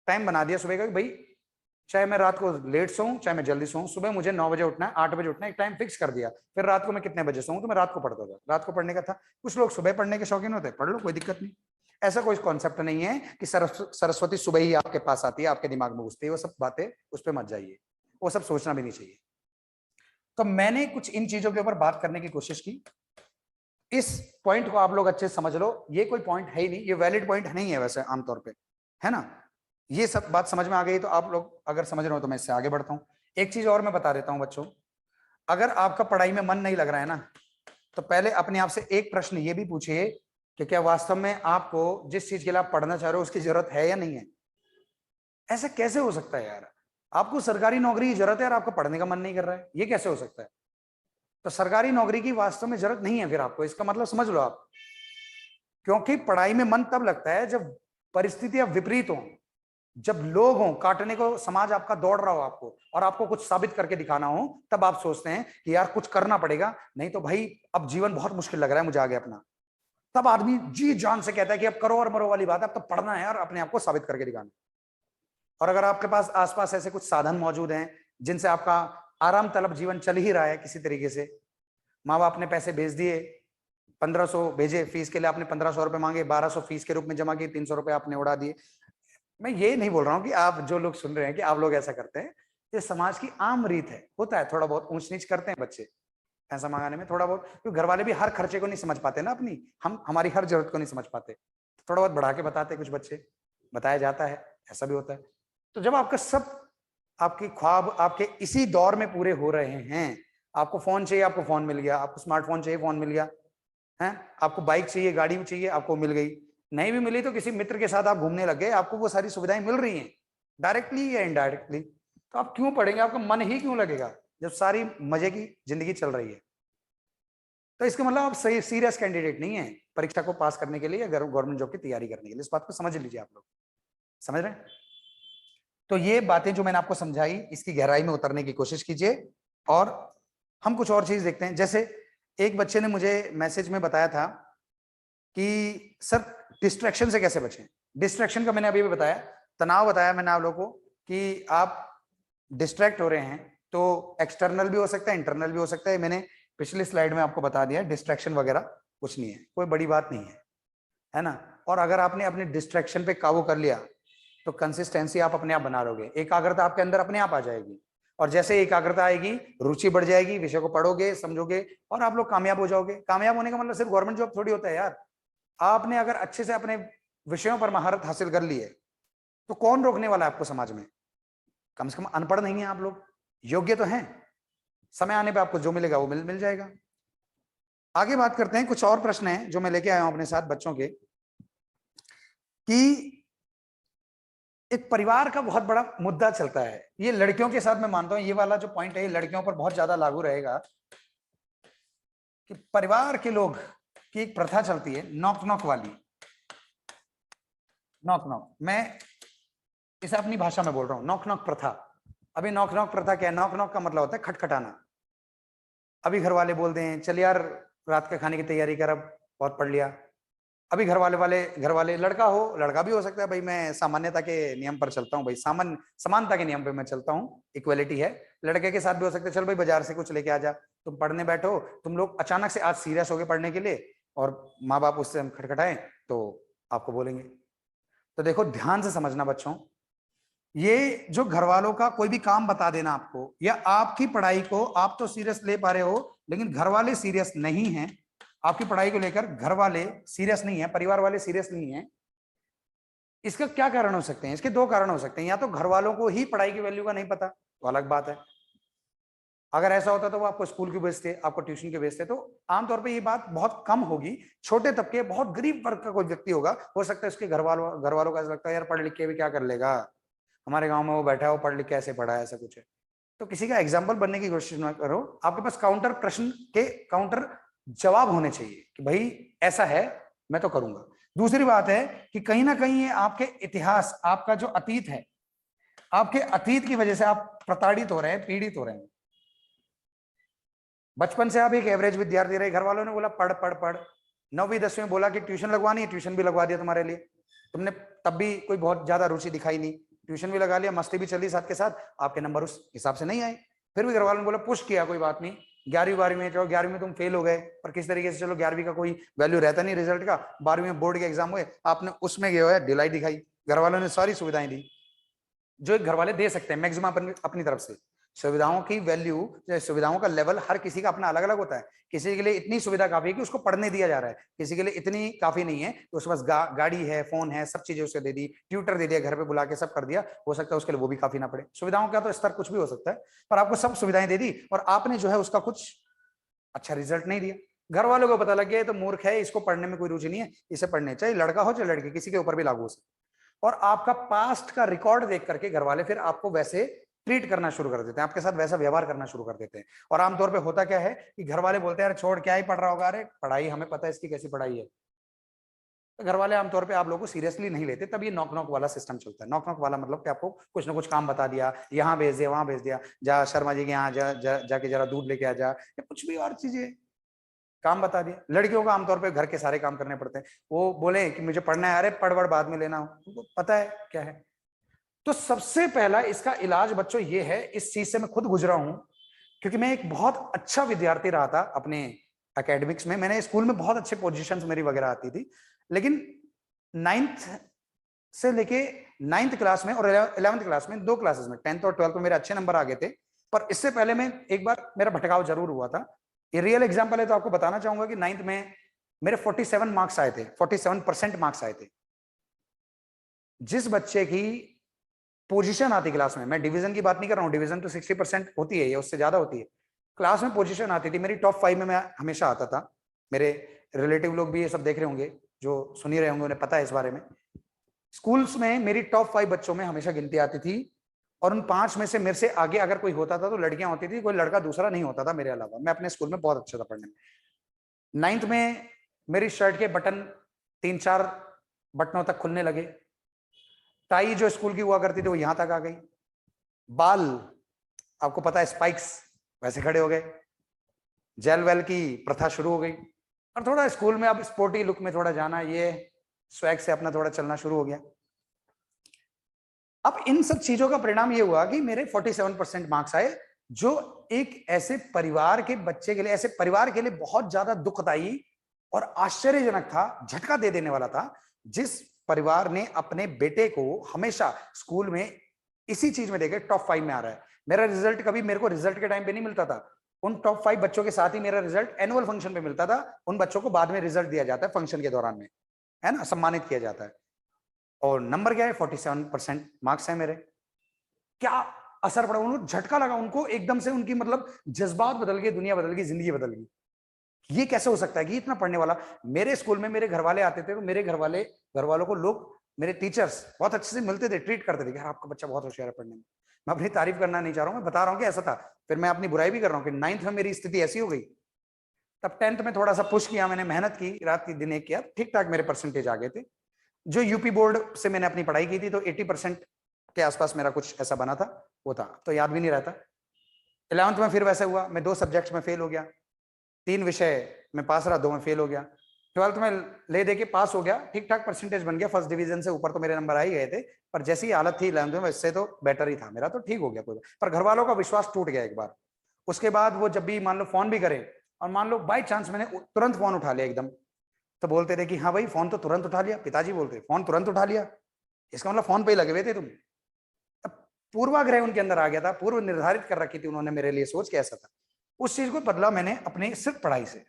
टाइम बना दिया सुबह का कि भाई चाहे मैं रात को लेट सोऊं चाहे मैं जल्दी सोऊं, सुबह मुझे 9 बजे उठना है, 8 बजे उठना है, एक टाइम फिक्स कर दिया। फिर रात को मैं कितने बजे सोऊं, तो मैं रात को पढ़ता था, रात को पढ़ने का था। कुछ लोग सुबह पढ़ने के शौकीन होते हैं, पढ़ लो, कोई दिक्कत नहीं। ऐसा कोई कॉन्सेप्ट नहीं है कि सरस्वती सुबह ही आपके पास आती है, आपके दिमाग में घुसती है, वो सब बातें उस पर मत जाइए, वो सब सोचना भी नहीं चाहिए। तो मैंने कुछ इन चीजों के ऊपर बात करने की कोशिश की। इस पॉइंट को आप लोग अच्छे से समझ लो, ये कोई पॉइंट है ही नहीं, ये वैलिड पॉइंट नहीं है वैसे आमतौर पे, है ना। ये सब बात समझ में आ गई तो आप लोग अगर समझ रहे हो तो मैं इससे आगे बढ़ता हूँ। एक चीज और मैं बता देता हूँ बच्चों, अगर आपका पढ़ाई में मन नहीं लग रहा है ना, तो पहले अपने आप से एक प्रश्न ये भी पूछिए कि क्या वास्तव में आपको जिस चीज के लिए आप पढ़ना चाह रहे हो उसकी जरूरत है या नहीं है। ऐसा कैसे हो सकता है यार, आपको सरकारी नौकरी की जरूरत है और आपको पढ़ने का मन नहीं कर रहा है, ये कैसे हो सकता है? तो सरकारी नौकरी की वास्तव में जरूरत नहीं है फिर आपको, इसका मतलब समझ लो आप। क्योंकि पढ़ाई में मन तब लगता है जब परिस्थितियां विपरीत हों, जब लोग हों, काटने को समाज आपका दौड़ रहा हो आपको, और आपको कुछ साबित करके दिखाना हो, तब आप सोचते हैं कि यार कुछ करना पड़ेगा, नहीं तो भाई अब जीवन बहुत मुश्किल लग रहा है मुझे आगे अपना। तब आदमी जी जान से कहता है कि अब करो और मरो वाली बात है, अब तो पढ़ना है और अपने आप को साबित करके दिखाना। और अगर आपके पास आसपास ऐसे कुछ साधन मौजूद हैं जिनसे आपका आराम तलब जीवन चल ही रहा है किसी तरीके से, माँ बाप ने पैसे भेज दिए, 1500 भेजे फीस के लिए, आपने 1500 रुपए मांगे, 1200 फीस के रूप में जमा किए, 300 रुपए आपने उड़ा दिए। मैं ये नहीं बोल रहा हूँ कि आप जो लोग सुन रहे हैं कि आप लोग ऐसा करते हैं, ये समाज की आम रीत है, होता है, थोड़ा बहुत ऊंच नीच करते हैं बच्चे पैसा मंगाने में, थोड़ा बहुत, क्योंकि घर वाले भी हर खर्चे को नहीं समझ पाते ना अपनी, हम हमारी हर जरूरत को नहीं समझ पाते, थोड़ा बहुत बढ़ा के बताते कुछ बच्चे, बताया जाता है, ऐसा भी होता है। तो जब आपका सब, आपके ख्वाब आपके इसी दौर में पूरे हो रहे हैं, आपको फोन चाहिए, आपको फोन मिल गया, आपको स्मार्टफोन चाहिए, फोन मिल गया है, आपको बाइक चाहिए, गाड़ी भी चाहिए, आपको मिल गई, नहीं भी मिली तो किसी मित्र के साथ आप घूमने लग गए, आपको वो सारी सुविधाएं मिल रही हैं डायरेक्टली या इनडायरेक्टली, तो आप क्यों पढ़ेंगे, आपका मन ही क्यों लगेगा जब सारी मजे की जिंदगी चल रही है। तो इसका मतलब आप सही सीरियस कैंडिडेट नहीं है परीक्षा को पास करने के लिए या गवर्नमेंट जॉब की तैयारी करने के लिए। इस बात को समझ लीजिए, आप लोग समझ रहे हैं। तो ये बातें जो मैंने आपको समझाई, इसकी गहराई में उतरने की कोशिश कीजिए। और हम कुछ और चीज देखते हैं। जैसे एक बच्चे ने मुझे मैसेज में बताया था कि सर डिस्ट्रैक्शन से कैसे बचें। डिस्ट्रैक्शन का मैंने अभी भी बताया, तनाव बताया मैंने आप लोगों को कि आप डिस्ट्रैक्ट हो रहे हैं तो एक्सटर्नल भी हो सकता है, इंटरनल भी हो सकता है। मैंने पिछली स्लाइड में आपको बता दिया, डिस्ट्रैक्शन वगैरह कुछ नहीं है, कोई बड़ी बात नहीं है ना। और अगर आपने अपने डिस्ट्रैक्शन पे काबू कर लिया तो कंसिस्टेंसी आप अपने आप बना लोगे, एकाग्रता आपके अंदर अपने आप आ जाएगी। और जैसे एकाग्रता आएगी, रुचि बढ़ जाएगी, विषय को पढ़ोगे, समझोगे और आप लोग कामयाब हो जाओगे। कामयाब होने का मतलब सिर्फ गवर्नमेंट जॉब थोड़ी होता है यार। आपने अगर अच्छे से अपने विषयों पर महारत हासिल कर ली है तो कौन रोकने वाला है आपको समाज में। कम से कम अनपढ़ नहीं है आप लोग, योग्य तो हैं। समय आने पे आपको जो मिलेगा वो मिल जाएगा। आगे बात करते हैं, कुछ और प्रश्न हैं जो मैं लेके आया हूं अपने साथ बच्चों के, कि एक परिवार का बहुत बड़ा मुद्दा चलता है। ये लड़कियों के साथ मैं मानता हूं ये वाला जो पॉइंट है ये लड़कियों पर बहुत ज्यादा लागू रहेगा, कि परिवार के लोग की एक प्रथा चलती है नॉक नॉक वाली। नॉक नॉक, मैं इसे अपनी भाषा में बोल रहा हूं, नॉक नॉक प्रथा। अभी नॉक नॉक प्रथा क्या है? नॉक नॉक का मतलब होता है खटखटाना। अभी घर वाले बोलते हैं चल यार रात के खाने की तैयारी कर, अब बहुत पढ़ लिया। अभी घर वाले लड़का हो, लड़का भी हो सकता है, भाई मैं सामान्यता के नियम पर चलता हूँ, भाई समानता के नियम पे मैं चलता हूँ, इक्वलिटी है। लड़के के साथ भी हो सकता है, चल भाई बाजार से कुछ लेके आ जा, तुम पढ़ने बैठो। तुम लोग अचानक से आज सीरियस हो गए पढ़ने के लिए और माँ बाप उससे खटखटाएं तो आपको बोलेंगे। तो देखो ध्यान से समझना बच्चों, ये जो घर वालों का कोई भी काम बता देना आपको, या आपकी पढ़ाई को आप तो सीरियस ले पा रहे हो लेकिन घर वाले सीरियस नहीं हैं, आपकी पढ़ाई को लेकर घर वाले सीरियस नहीं है, परिवार वाले सीरियस नहीं है, इसका क्या कारण हो सकते हैं? इसके दो कारण हो सकते हैं। या तो घर वालों को ही पढ़ाई की वैल्यू का नहीं पता, तो अलग बात है। अगर ऐसा होता तो वो आपको स्कूल के भेजते, आपको ट्यूशन के भेजते। तो आमतौर पे ये बात बहुत कम होगी। छोटे तबके, बहुत गरीब वर्ग का कोई व्यक्ति होगा, हो सकता है उसके घर वालों का ऐसा लगता है यार पढ़ लिख के भी क्या कर लेगा, हमारे गांव में वो बैठा है, वो पढ़ लिख के ऐसे पढ़ा है, ऐसा कुछ है। तो किसी का एग्जाम्पल बनने की कोशिश ना करो, आपके पास काउंटर प्रश्न के काउंटर जवाब होने चाहिए कि भाई ऐसा है मैं तो करूंगा। दूसरी बात है कि कहीं ना कहीं ये आपके इतिहास, आपका जो अतीत है, आपके अतीत की वजह से आप प्रताड़ित हो रहे हैं, पीड़ित हो रहे हैं। बचपन से आप एक एवरेज विद्यार्थी रहे, घर वालों ने बोला पढ़ पढ़ पढ़, 9वीं 10वीं में बोला कि ट्यूशन लगवानी है, ट्यूशन भी लगवा दिया तुम्हारे लिए। तुमने तब भी कोई बहुत ज्यादा रुचि दिखाई नहीं, ट्यूशन भी लगा लिया, मस्ती भी चली साथ के साथ, आपके नंबर उस हिसाब से नहीं आए। फिर भी घर वालों ने बोला पुश किया, कोई बात नहीं, 11वीं 12वीं में, चलो 11वीं में तुम फेल हो गए, पर किस तरीके से, चलो 11वीं का कोई वैल्यू रहता नहीं रिजल्ट का, 12वीं में बोर्ड के एग्जाम हुए, आपने उसमें जो है ढिलाई दिखाई। घर वालों ने सारी सुविधाएं दी जो एक घर वाले दे सकते हैं मैक्सिमम अपनी तरफ से। सुविधाओं की वैल्यू, सुविधाओं का लेवल हर किसी का अपना अलग अलग होता है। किसी के लिए इतनी सुविधा काफी है कि उसको पढ़ने दिया जा रहा है, किसी के लिए इतनी काफी नहीं है तो उसके पास गाड़ी है, फोन है, सब चीजें उसे दे दी, ट्यूटर दे दिया, घर पे बुला के सब कर दिया, हो सकता है उसके लिए वो भी काफी ना पड़े। सुविधाओं का तो स्तर कुछ भी हो सकता है, पर आपको सब सुविधाएं दे दी और आपने जो है उसका कुछ अच्छा रिजल्ट नहीं दिया। घर वालों को पता लग गया तो मूर्ख है, इसको पढ़ने में कोई रुचि नहीं है, इसे पढ़ने, चाहे लड़का हो चाहे लड़की, किसी के ऊपर भी लागू हो सकता है। और आपका पास्ट का रिकॉर्ड देख करके घर वाले फिर आपको वैसे ट्रीट करना शुरू कर देते हैं, आपके साथ वैसा व्यवहार करना शुरू कर देते हैं। और आमतौर पे होता क्या है कि घर वाले बोलते हैं यार छोड़, क्या ही पढ़ रहा होगा, अरे पढ़ाई हमें पता है इसकी कैसी पढ़ाई है। तो घर वाले आमतौर पे आप लोगों को सीरियसली नहीं लेते, तब ये नॉक नॉक वाला सिस्टम चलता है। नॉक नॉक वाला मतलब कि आपको कुछ ना कुछ काम बता दिया, यहाँ भेज दिया, वहां भेज दिया, जा शर्मा जी के यहाँ जाके जरा दूध लेके आ जा, या कुछ भी और चीजें काम बता दिया। लड़कियों को आमतौर पे घर के सारे काम करने पड़ते हैं, वो बोले कि मुझे पढ़ना है, अरे पढ़ बाद में लेना हो, तुमको पता है क्या है। तो सबसे पहला इसका इलाज बच्चों ये है, इस चीज से मैं खुद गुजरा हूं, क्योंकि मैं एक बहुत अच्छा विद्यार्थी रहा था अपने एकेडमिक्स में। मैंने स्कूल में बहुत अच्छे पोजीशंस मेरी वगैरह आती थी, लेकिन 9th से लेके 9th क्लास में और 11th क्लास में, 2 क्लासेस में, 10th और 12th में मेरे अच्छे नंबर आ गए थे। पर इससे पहले में एक बार मेरा भटकाव जरूर हुआ था। ये रियल एग्जाम्पल है तो आपको बताना चाहूंगा कि 9th में मेरे 47 मार्क्स आए थे, 47% मार्क्स आए थे। जिस बच्चे की पोजीशन आती क्लास में, मैं डिवीजन की बात नहीं कर रहा हूँ, डिवीजन तो 60% होती है या उससे ज्यादा होती है, क्लास में पोजीशन आती थी मेरी टॉप 5 में, मैं हमेशा आता था। मेरे रिलेटिव लोग भी ये सब देख रहे होंगे, जो सुन ही रहे होंगे, उन्हें पता है इस बारे में। स्कूल्स में मेरी टॉप 5 बच्चों में हमेशा गिनती आती थी, और उन 5 में से मेरे से आगे अगर कोई होता था तो लड़कियां होती थी, कोई लड़का दूसरा नहीं होता था मेरे अलावा। मैं अपने स्कूल में बहुत अच्छा था पढ़ने में। 9th में मेरी शर्ट के बटन 3-4 बटनों तक खुलने लगे, टाई जो स्कूल की हुआ करती थी वो यहां तक आ गई, बाल आपको पता है स्पाइक्स वैसे खड़े हो गए, जेल वेल की प्रथा शुरू हो गई, और थोड़ा स्कूल में अब स्पोर्टी लुक में थोड़ा जाना, ये स्वैग से अपना थोड़ा चलना शुरू हो गया। अब इन सब चीजों का परिणाम ये हुआ कि मेरे 47% मार्क्स आए, जो एक ऐसे परिवार के बच्चे के लिए, ऐसे परिवार के लिए बहुत ज्यादा दुखदाई और आश्चर्यजनक था, झटका दे देने वाला था। जिस परिवार ने अपने बेटे को हमेशा स्कूल में इसी चीज में देखे टॉप 5 में आ रहा है, मेरा रिजल्ट कभी मेरे को रिजल्ट के टाइम पे नहीं मिलता था, उन टॉप 5 बच्चों के साथ ही मेरा रिजल्ट एनुअल फंक्शन पे मिलता था। उन बच्चों को बाद में रिजल्ट दिया जाता है फंक्शन के दौरान में, है ना, सम्मानित किया जाता है। और नंबर क्या है, 47% मार्क्स है मेरे। क्या असर पड़ा, उनको झटका लगा, उनको एकदम से उनकी मतलब जज्बात बदल गए, दुनिया बदल गई, जिंदगी बदल गई। ये कैसे हो सकता है कि इतना पढ़ने वाला, मेरे स्कूल में मेरे घर वाले आते थे तो मेरे घर वालों को लोग, मेरे टीचर्स बहुत अच्छे से मिलते थे, ट्रीट करते थे कि आपका बच्चा बहुत होशियार है पढ़ने में। मैं अपनी तारीफ करना नहीं चाह रहा हूं, मैं बता रहा हूं कि ऐसा था। फिर मैं अपनी बुराई भी कर रहा हूं कि 9th में मेरी स्थिति ऐसी हो गई। तब 10th में थोड़ा सा पुश किया मैंने, मेहनत की, रात की दिन एक किया, ठीक ठाक मेरे परसेंटेज आ गए थे। जो यूपी बोर्ड से मैंने अपनी पढ़ाई की थी तो 80% के आसपास मेरा कुछ ऐसा बना था, वो था, तो याद भी नहीं रहता। 11th में फिर वैसा हुआ, मैं 2 सब्जेक्ट्स में फेल हो गया, 3 विषय में पास रहा, 2 में फेल हो गया। 12th में ले दे के पास हो गया, ठीक ठाक परसेंटेज बन गया, फर्स्ट डिवीजन से ऊपर तो मेरे नंबर आ ही गए थे, पर जैसी हालत थी 11th में इससे तो बेटर ही था मेरा, तो ठीक हो गया कोई, पर घर वालों का विश्वास टूट गया एक बार। उसके बाद वो जब भी मान लो फोन भी करें, और मान लो बाई चांस मैंने तुरंत फोन उठा लिया एकदम, तो बोलते थे कि हाँ भाई फोन तो तुरंत उठा लिया, पिताजी बोलते फोन तुरंत उठा लिया, इसका मतलब फोन पे ही लगे हुए थे तुम। अब पूर्वाग्रह उनके अंदर आ गया था, पूर्व निर्धारित कर रखी थी उन्होंने मेरे लिए सोच के, ऐसा था। उस चीज को बदला मैंने अपने सिर्फ पढ़ाई से।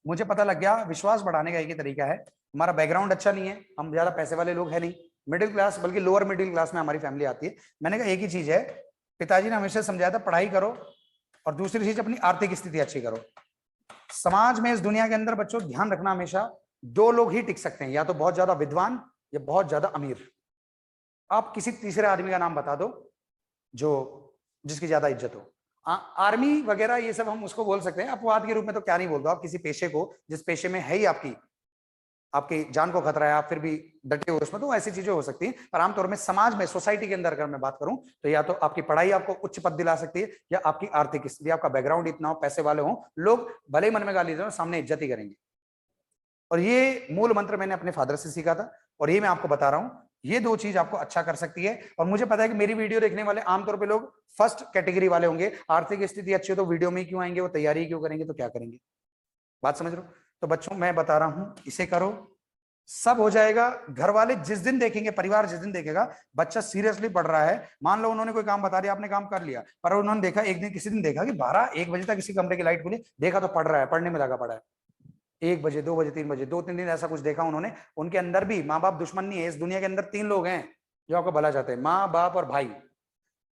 मुझे पता लग गया विश्वास बढ़ाने का एक ही तरीका है, हमारा बैकग्राउंड अच्छा नहीं है, हम ज्यादा पैसे वाले लोग हैं नहीं, मिडिल क्लास, बल्कि लोअर मिडिल क्लास में हमारी फैमिली आती है। मैंने कहा एक ही चीज है, पिताजी ने हमेशा समझाया था पढ़ाई करो, और दूसरी चीज अपनी आर्थिक स्थिति अच्छी करो। समाज में, इस दुनिया के अंदर बच्चों ध्यान रखना, हमेशा 2 लोग ही टिक सकते हैं, या तो बहुत ज्यादा विद्वान या बहुत ज्यादा अमीर। आप किसी तीसरे आदमी का नाम बता दो जो, जिसकी ज्यादा इज्जत हो। आर्मी वगैरह ये सब हम उसको बोल सकते हैं अपवाद के रूप में, तो क्या नहीं बोल दो आप किसी पेशे को, जिस पेशे में है ही आपकी जान को खतरा है, आप फिर भी डटे हो उसमें, तो ऐसी चीजें हो सकती हैं। पर आमतौर में समाज में, सोसाइटी के अंदर अगर मैं बात करूं, तो या तो आपकी पढ़ाई आपको उच्च पद दिला सकती है, या आपकी आर्थिक स्थिति, आपका बैकग्राउंड इतना हो, पैसे वाले हो, लोग भले ही मन में गाली दें, सामने इज्जत ही करेंगे। और ये मूल मंत्र मैंने अपने फादर से सीखा था, और ये मैं आपको बता रहा हूं, ये 2 चीज आपको अच्छा कर सकती है। और मुझे पता है कि मेरी वीडियो देखने वाले आमतौर पे लोग फर्स्ट कैटेगरी वाले होंगे, आर्थिक स्थिति अच्छी हो तो वीडियो में ही क्यों आएंगे, वो तैयारी क्यों करेंगे, तो क्या करेंगे, बात समझ रहे हो। तो बच्चों मैं बता रहा हूं, इसे करो, सब हो जाएगा। घर वाले जिस दिन देखेंगे, परिवार जिस दिन देखेगा बच्चा सीरियसली पढ़ रहा है, मान लो उन्होंने कोई काम बता दिया, आपने काम कर लिया, पर उन्होंने देखा एक दिन, किसी दिन देखा कि 12-1 बजे तक किसी कमरे की लाइट खुली, देखा तो पढ़ रहा है, पढ़ने में लगा पड़ा है, 1 बजे 2 बजे 3 बजे, 2-3 दिन ऐसा कुछ देखा उन्होंने। उनके अंदर भी माँ बाप दुश्मन नहीं है, इस दुनिया के अंदर 3 लोग हैं जो आपका भला चाहते हैं, माँ बाप और भाई।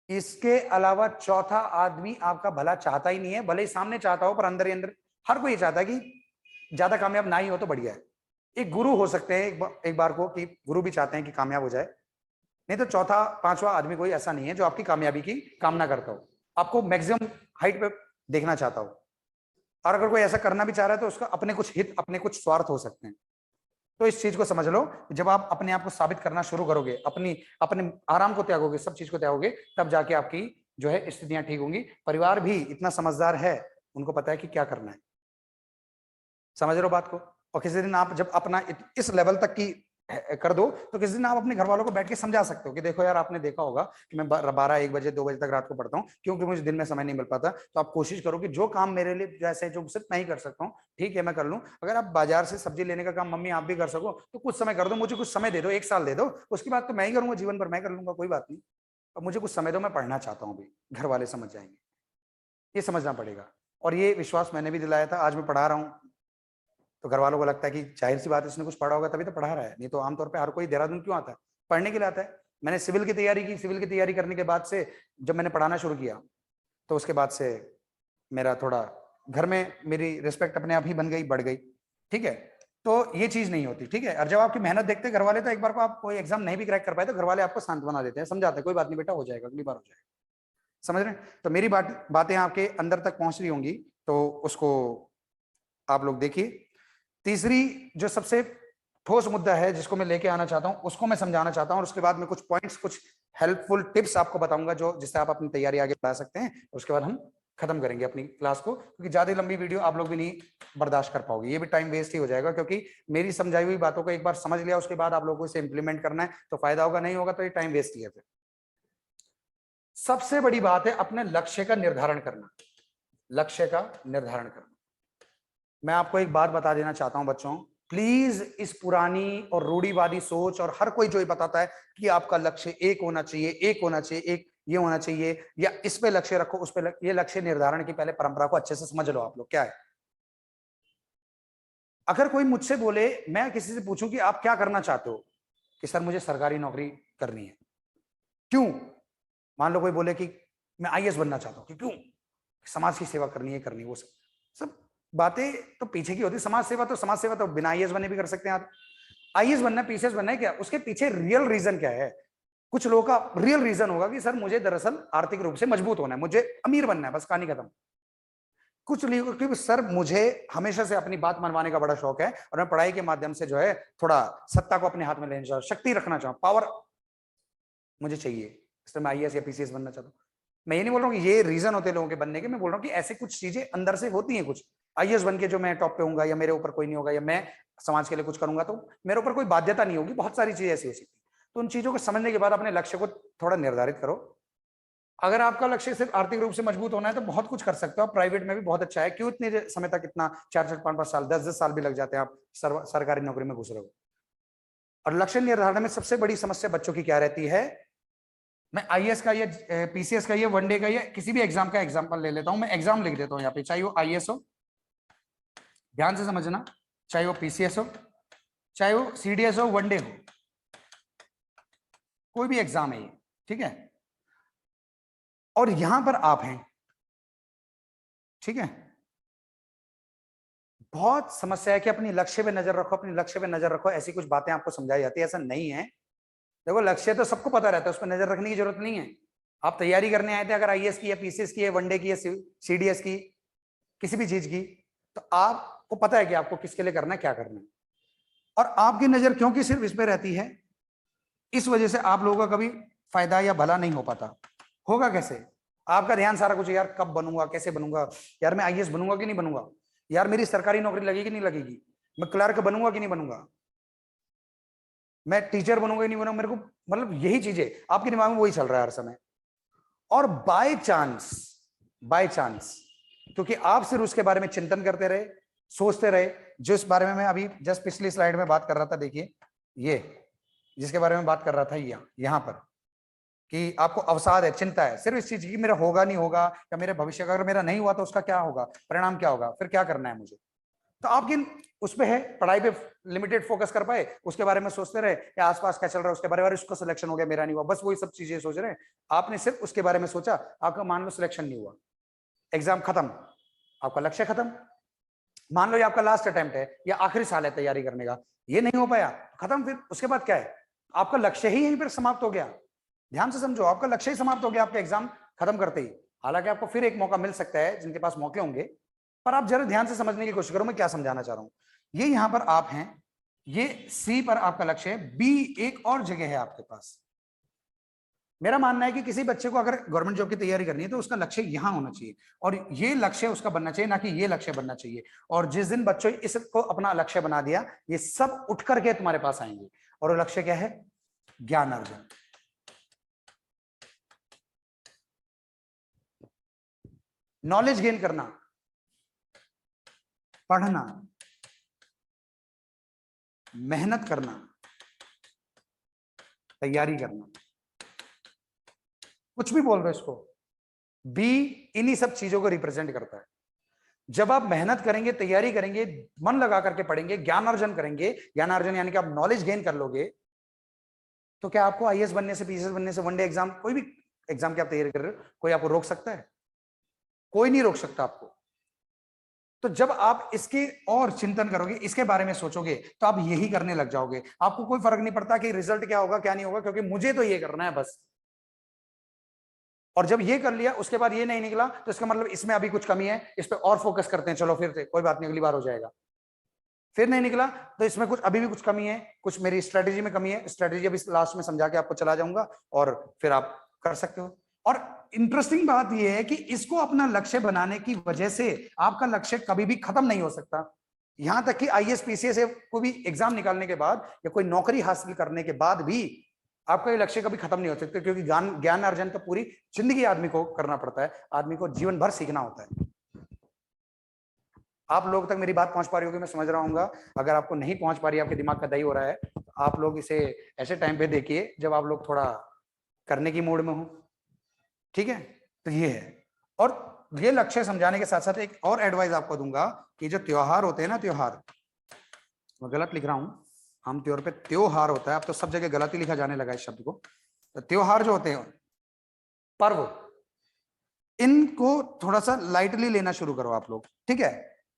इसके अलावा चौथा आदमी आपका भला चाहता ही नहीं है, भले ही सामने चाहता हो, पर अंदर ही अंदर हर कोई चाहता है कि ज्यादा कामयाब ना ही हो तो बढ़िया है। एक गुरु हो सकते हैं एक बार को, कि गुरु भी चाहते हैं कि कामयाब हो जाए, नहीं तो चौथा 5वां आदमी कोई ऐसा नहीं है जो आपकी कामयाबी की कामना करता हो, आपको मैक्सिमम हाइट पे देखना चाहता हो। और अगर कोई ऐसा करना भी चाह रहा है तो उसका अपने कुछ हित, अपने कुछ स्वार्थ हो सकते हैं। तो इस चीज को समझ लो, जब आप अपने आप को साबित करना शुरू करोगे, अपने आराम को त्यागोगे, सब चीज को त्यागोगे, तब जाके आपकी जो है स्थितियां ठीक होंगी। परिवार भी इतना समझदार है, उनको पता है कि क्या करना है, समझ रहे हो बात को। और किसी दिन आप जब अपना इस लेवल तक की कर दो, तो किसी दिन आप अपने घर वालों को बैठ के समझा सकते हो कि देखो यार, आपने देखा होगा कि मैं 12-1 बजे 2 बजे तक रात को पढ़ता हूँ, क्योंकि मुझे दिन में समय नहीं मिल पाता। तो आप कोशिश करो कि जो काम मेरे लिए जैसे, जो सिर्फ मैं ही कर सकता हूँ, ठीक है मैं कर लूँ। अगर आप बाजार से सब्जी लेने का काम मम्मी आप भी कर सको तो कुछ समय कर दो, मुझे कुछ समय दे दो, 1 साल दे दो, उसके बाद तो मैं ही करूंगा, जीवन भर मैं कर लूंगा, कोई बात नहीं। अब मुझे कुछ समय दो, मैं पढ़ना चाहता हूँ अभी। घर वाले समझ जाएंगे, ये समझना पड़ेगा। और ये विश्वास मैंने भी दिलाया था, आज मैं पढ़ा रहा हूँ तो घर वालों को लगता है कि जाहिर सी बात है, इसने कुछ पढ़ा होगा तभी तो पढ़ा रहा है, नहीं तो आमतौर पे हर कोई देहरादून क्यों आता है, पढ़ने के लिए आता है। मैंने सिविल की तैयारी की, सिविल की तैयारी करने के बाद से जब मैंने पढ़ाना शुरू किया, तो उसके बाद से मेरा थोड़ा घर में मेरी रिस्पेक्ट अपने आप ही बन गई, बढ़ गई, ठीक है। तो ये चीज नहीं होती, ठीक है। और जब आपकी मेहनत देखते हैं घर वाले, तो एक बार को आप कोई एग्जाम नहीं भी क्रैक कर पाए तो घर वाले आपको सांत्वना देते हैं, समझाते हैं, कोई बात नहीं बेटा, हो जाएगा, अगली बार हो जाएगा, समझ रहे हैं। तो मेरी बातें आपके अंदर तक पहुंच रही होंगी, तो उसको आप लोग देखिए। तीसरी जो सबसे ठोस मुद्दा है जिसको मैं लेके आना चाहता हूं, उसको मैं समझाना चाहता हूं, और उसके बाद मैं कुछ पॉइंट्स, कुछ हेल्पफुल टिप्स आपको बताऊंगा जो जिससे आप अपनी तैयारी आगे बढ़ा सकते हैं। उसके बाद हम खत्म करेंगे अपनी क्लास को, क्योंकि ज्यादा लंबी वीडियो आप लोग भी नहीं बर्दाश्त कर पाओगे, ये भी टाइम वेस्ट ही हो जाएगा। क्योंकि मेरी समझाई हुई बातों को एक बार समझ लिया, उसके बाद आप लोगों को इसे इंप्लीमेंट करना है तो फायदा होगा, नहीं होगा तो ये टाइम वेस्ट ही है। फिर सबसे बड़ी बात है अपने लक्ष्य का निर्धारण करना। लक्ष्य का निर्धारण करना। मैं आपको एक बात बता देना चाहता हूं बच्चों, प्लीज इस पुरानी और रूढ़िवादी सोच, और हर कोई जो ये बताता है कि आपका लक्ष्य एक होना चाहिए, एक होना चाहिए, एक ये होना चाहिए, या इस पे लक्ष्य रखो, उस पे ये लक्ष्य निर्धारण की पहले परंपरा को अच्छे से समझ लो आप लोग क्या है। अगर कोई मुझसे बोले, मैं किसी से पूछूं कि आप क्या करना चाहते हो, कि सर मुझे सरकारी नौकरी करनी है, क्यों? मान लो कोई बोले कि मैं आईएएस बनना चाहता हूं, कि क्यों? समाज की सेवा करनी है, करनी है, वो सब सब बातें तो पीछे की होती। समाज सेवा तो बिना आईएएस बने भी कर सकते हैं आप। आईएएस बनना, पीसीएस बनना है क्या, उसके पीछे रियल रीजन क्या है? कुछ लोगों का रियल रीजन होगा कि सर मुझे दरअसल आर्थिक रूप से मजबूत होना है, मुझे अमीर बनना है, बस कहानी खत्म। कुछ लोगों की सर मुझे हमेशा से अपनी बात मनवाने का बड़ा शौक है, और मैं पढ़ाई के माध्यम से जो है थोड़ा सत्ता को अपने हाथ में लेना चाहूँ, शक्ति रखना चाहूँ, पावर मुझे चाहिए, इसलिए मैं आईएएस या पीसीएस बनना चाहता हूँ। मैं ये नहीं बोल रहा हूँ कि ये रीजन होते हैं लोगों के बनने के, मैं बोल रहा हूँ कि ऐसे कुछ चीजें अंदर से होती हैं। कुछ आईएएस बन के जो मैं टॉप पे होऊंगा, या मेरे ऊपर कोई नहीं होगा, या मैं समाज के लिए कुछ करूंगा तो मेरे ऊपर कोई बाध्यता नहीं होगी, बहुत सारी चीजें ऐसी हो सकती। तो उन चीजों को समझने के बाद अपने लक्ष्य को थोड़ा निर्धारित करो। अगर आपका लक्ष्य सिर्फ आर्थिक रूप से मजबूत होना है तो बहुत कुछ कर सकते हो आप, प्राइवेट में भी बहुत अच्छा है। क्यों इतने समय तक, इतना 4-4 5-5 साल, 10-10 साल भी लग जाते हैं, आप सरकारी नौकरी में घुस रहे हो। और लक्ष्य निर्धारण में सबसे बड़ी समस्या बच्चों की क्या रहती है? मैं आईएएस का, ये पीसीएस का, ये वनडे का, ये किसी भी एग्जाम का एग्जांपल ले लेता हूं, मैं एग्जाम लिख देता हूं यहाँ पे, चाहे वो आईएएस हो, ध्यान से समझना, चाहे वो पीसीएस हो, चाहे वो सीडीएस हो, वनडे हो, कोई भी एग्जाम है ये, ठीक है? और यहां पर आप हैं, ठीक है? बहुत समस्या है कि अपनी लक्ष्य पे नजर रखो, अपनी लक्ष्य पे नजर रखो, ऐसी कुछ बातें आपको समझाई जाती है, ऐसा नहीं है। देखो लक्ष्य तो सबको पता रहता है, उस पर नजर रखने की जरूरत नहीं है। आप तैयारी करने आए थे, अगर आईएएस की या पीसीएस की या वनडे की या सीडीएस की, किसी भी चीज की, तो आपको पता है कि आपको किसके लिए करना है, क्या करना है। और आपकी नजर क्योंकि सिर्फ इस पे रहती है, इस वजह से आप लोगों का कभी फायदा या भला नहीं हो पाता। होगा कैसे? आपका ध्यान सारा कुछ, यार कब बनूंगा, कैसे बनूंगा, यार मैं आईएएस बनूंगा कि नहीं बनूंगा, यार मेरी सरकारी नौकरी लगेगी कि नहीं लगेगी, मैं क्लर्क बनूंगा कि नहीं बनूंगा, मैं टीचर बनूंगा कि नहीं बनूंगा, मेरे को, मतलब यही चीजें आपके दिमाग में वही चल रहा है हर समय। और बाय चांस क्योंकि आप सिर्फ उसके बारे में चिंतन करते रहे, सोचते रहे, जो इस बारे में मैं अभी जस्ट पिछली स्लाइड में बात कर रहा था, देखिए ये जिसके बारे में बात कर रहा था, यहां पर, कि आपको अवसाद है, चिंता है सिर्फ इस चीज की, मेरा होगा नहीं होगा, या मेरे भविष्य का अगर मेरा नहीं हुआ तो उसका क्या होगा, परिणाम क्या होगा, फिर क्या करना है मुझे। तो आप किन उस पे है, पढ़ाई पे लिमिटेड फोकस कर पाए, उसके बारे में सोचते रहे, या आसपास क्या चल रहा है उसके बारे में, उसका सिलेक्शन हो गया मेरा नहीं हुआ, बस वही सब चीजें सोच रहे हैं। आपने सिर्फ उसके बारे में सोचा, आपका मान लो सिलेक्शन नहीं हुआ, एग्जाम खत्म, आपका लक्ष्य खत्म। मान लो ये आपका लास्ट अटेम्प्ट है या आखिरी साल है तैयारी करने का, ये नहीं हो पाया, खत्म। फिर उसके बाद क्या है? आपका लक्ष्य ही यहीं पर समाप्त हो गया। ध्यान से समझो, आपका लक्ष्य ही समाप्त हो गया आपका एग्जाम खत्म करते ही। हालांकि आपको फिर एक मौका मिल सकता है, जिनके पास मौके होंगे, पर आप जरा ध्यान से समझने की कोशिश करो मैं क्या समझाना चाह रहा हूं। ये यहां पर आप हैं, ये सी पर आपका लक्ष्य है, बी एक और जगह है आपके पास। मेरा मानना है कि किसी बच्चे को अगर गवर्नमेंट जॉब की तैयारी करनी है तो उसका लक्ष्य यहां होना चाहिए, और ये लक्ष्य उसका बनना चाहिए, ना कि ये लक्ष्य बनना चाहिए। और जिस दिन बच्चों इसको अपना लक्ष्य बना दिया, ये सब उठ करके तुम्हारे पास आएंगे। और वो लक्ष्य क्या है? ज्ञान अर्जन। नॉलेज गेन करना, पढ़ना, मेहनत करना, तैयारी करना, कुछ भी बोल रहे हो इसको, बी इन्हीं सब चीजों को रिप्रेजेंट करता है। जब आप मेहनत करेंगे, तैयारी करेंगे, मन लगा करके पढ़ेंगे, ज्ञान अर्जन करेंगे, ज्ञान अर्जन यानी कि आप नॉलेज गेन कर लोगे, तो क्या आपको आईएएस बनने से, पीसीएस बनने से, वनडे एग्जाम, कोई भी एग्जाम की आप तैयारी कर रहे हो, कोई आपको रोक सकता है? कोई नहीं रोक सकता आपको। तो जब आप इसके और चिंतन करोगे, इसके बारे में सोचोगे, तो आप यही करने लग जाओगे। आपको कोई फर्क नहीं पड़ता कि रिजल्ट क्या होगा क्या नहीं होगा, क्योंकि मुझे तो ये करना है बस। और जब ये कर लिया उसके बाद ये नहीं निकला तो इसका मतलब इसमें अभी कुछ कमी है, इस पर और फोकस करते हैं, चलो फिर से कोई बात नहीं अगली बार हो जाएगा। फिर नहीं निकला तो इसमें कुछ अभी भी कुछ कमी है, कुछ मेरी स्ट्रेटेजी में कमी है, स्ट्रेटेजी अभी लास्ट में समझा के आपको चला जाऊंगा और फिर आप कर सकते हो। और इंटरेस्टिंग बात यह है कि इसको अपना लक्ष्य बनाने की वजह से आपका लक्ष्य कभी भी खत्म नहीं हो सकता। यहां तक कि आईएएस पीसीएस को भी एग्जाम निकालने के बाद या कोई नौकरी हासिल करने के बाद भी आपका ये लक्ष्य कभी खत्म नहीं हो सकता, क्योंकि ज्ञान अर्जन तो पूरी जिंदगी आदमी को करना पड़ता है, आदमी को जीवन भर सीखना होता है। आप लोग तक मेरी बात पहुंच पा रही होगी मैं समझ रहा हूँ। अगर आपको नहीं पहुंच पा रही, आपके दिमाग का दही हो रहा है, तो आप लोग इसे ऐसे टाइम पे देखिए जब आप लोग थोड़ा करने की मूड में हो, ठीक है। तो ये है, और ये लक्ष्य समझाने के साथ साथ एक और एडवाइस आपको दूंगा कि जो त्योहार होते हैं ना, त्योहार, मैं गलत लिख रहा हूं, आमतौर पे त्योहार होता है, अब तो सब जगह गलत ही लिखा जाने लगा इस शब्द को। तो त्योहार जो होते हैं, पर्व, इनको थोड़ा सा लाइटली लेना शुरू करो आप लोग, ठीक है।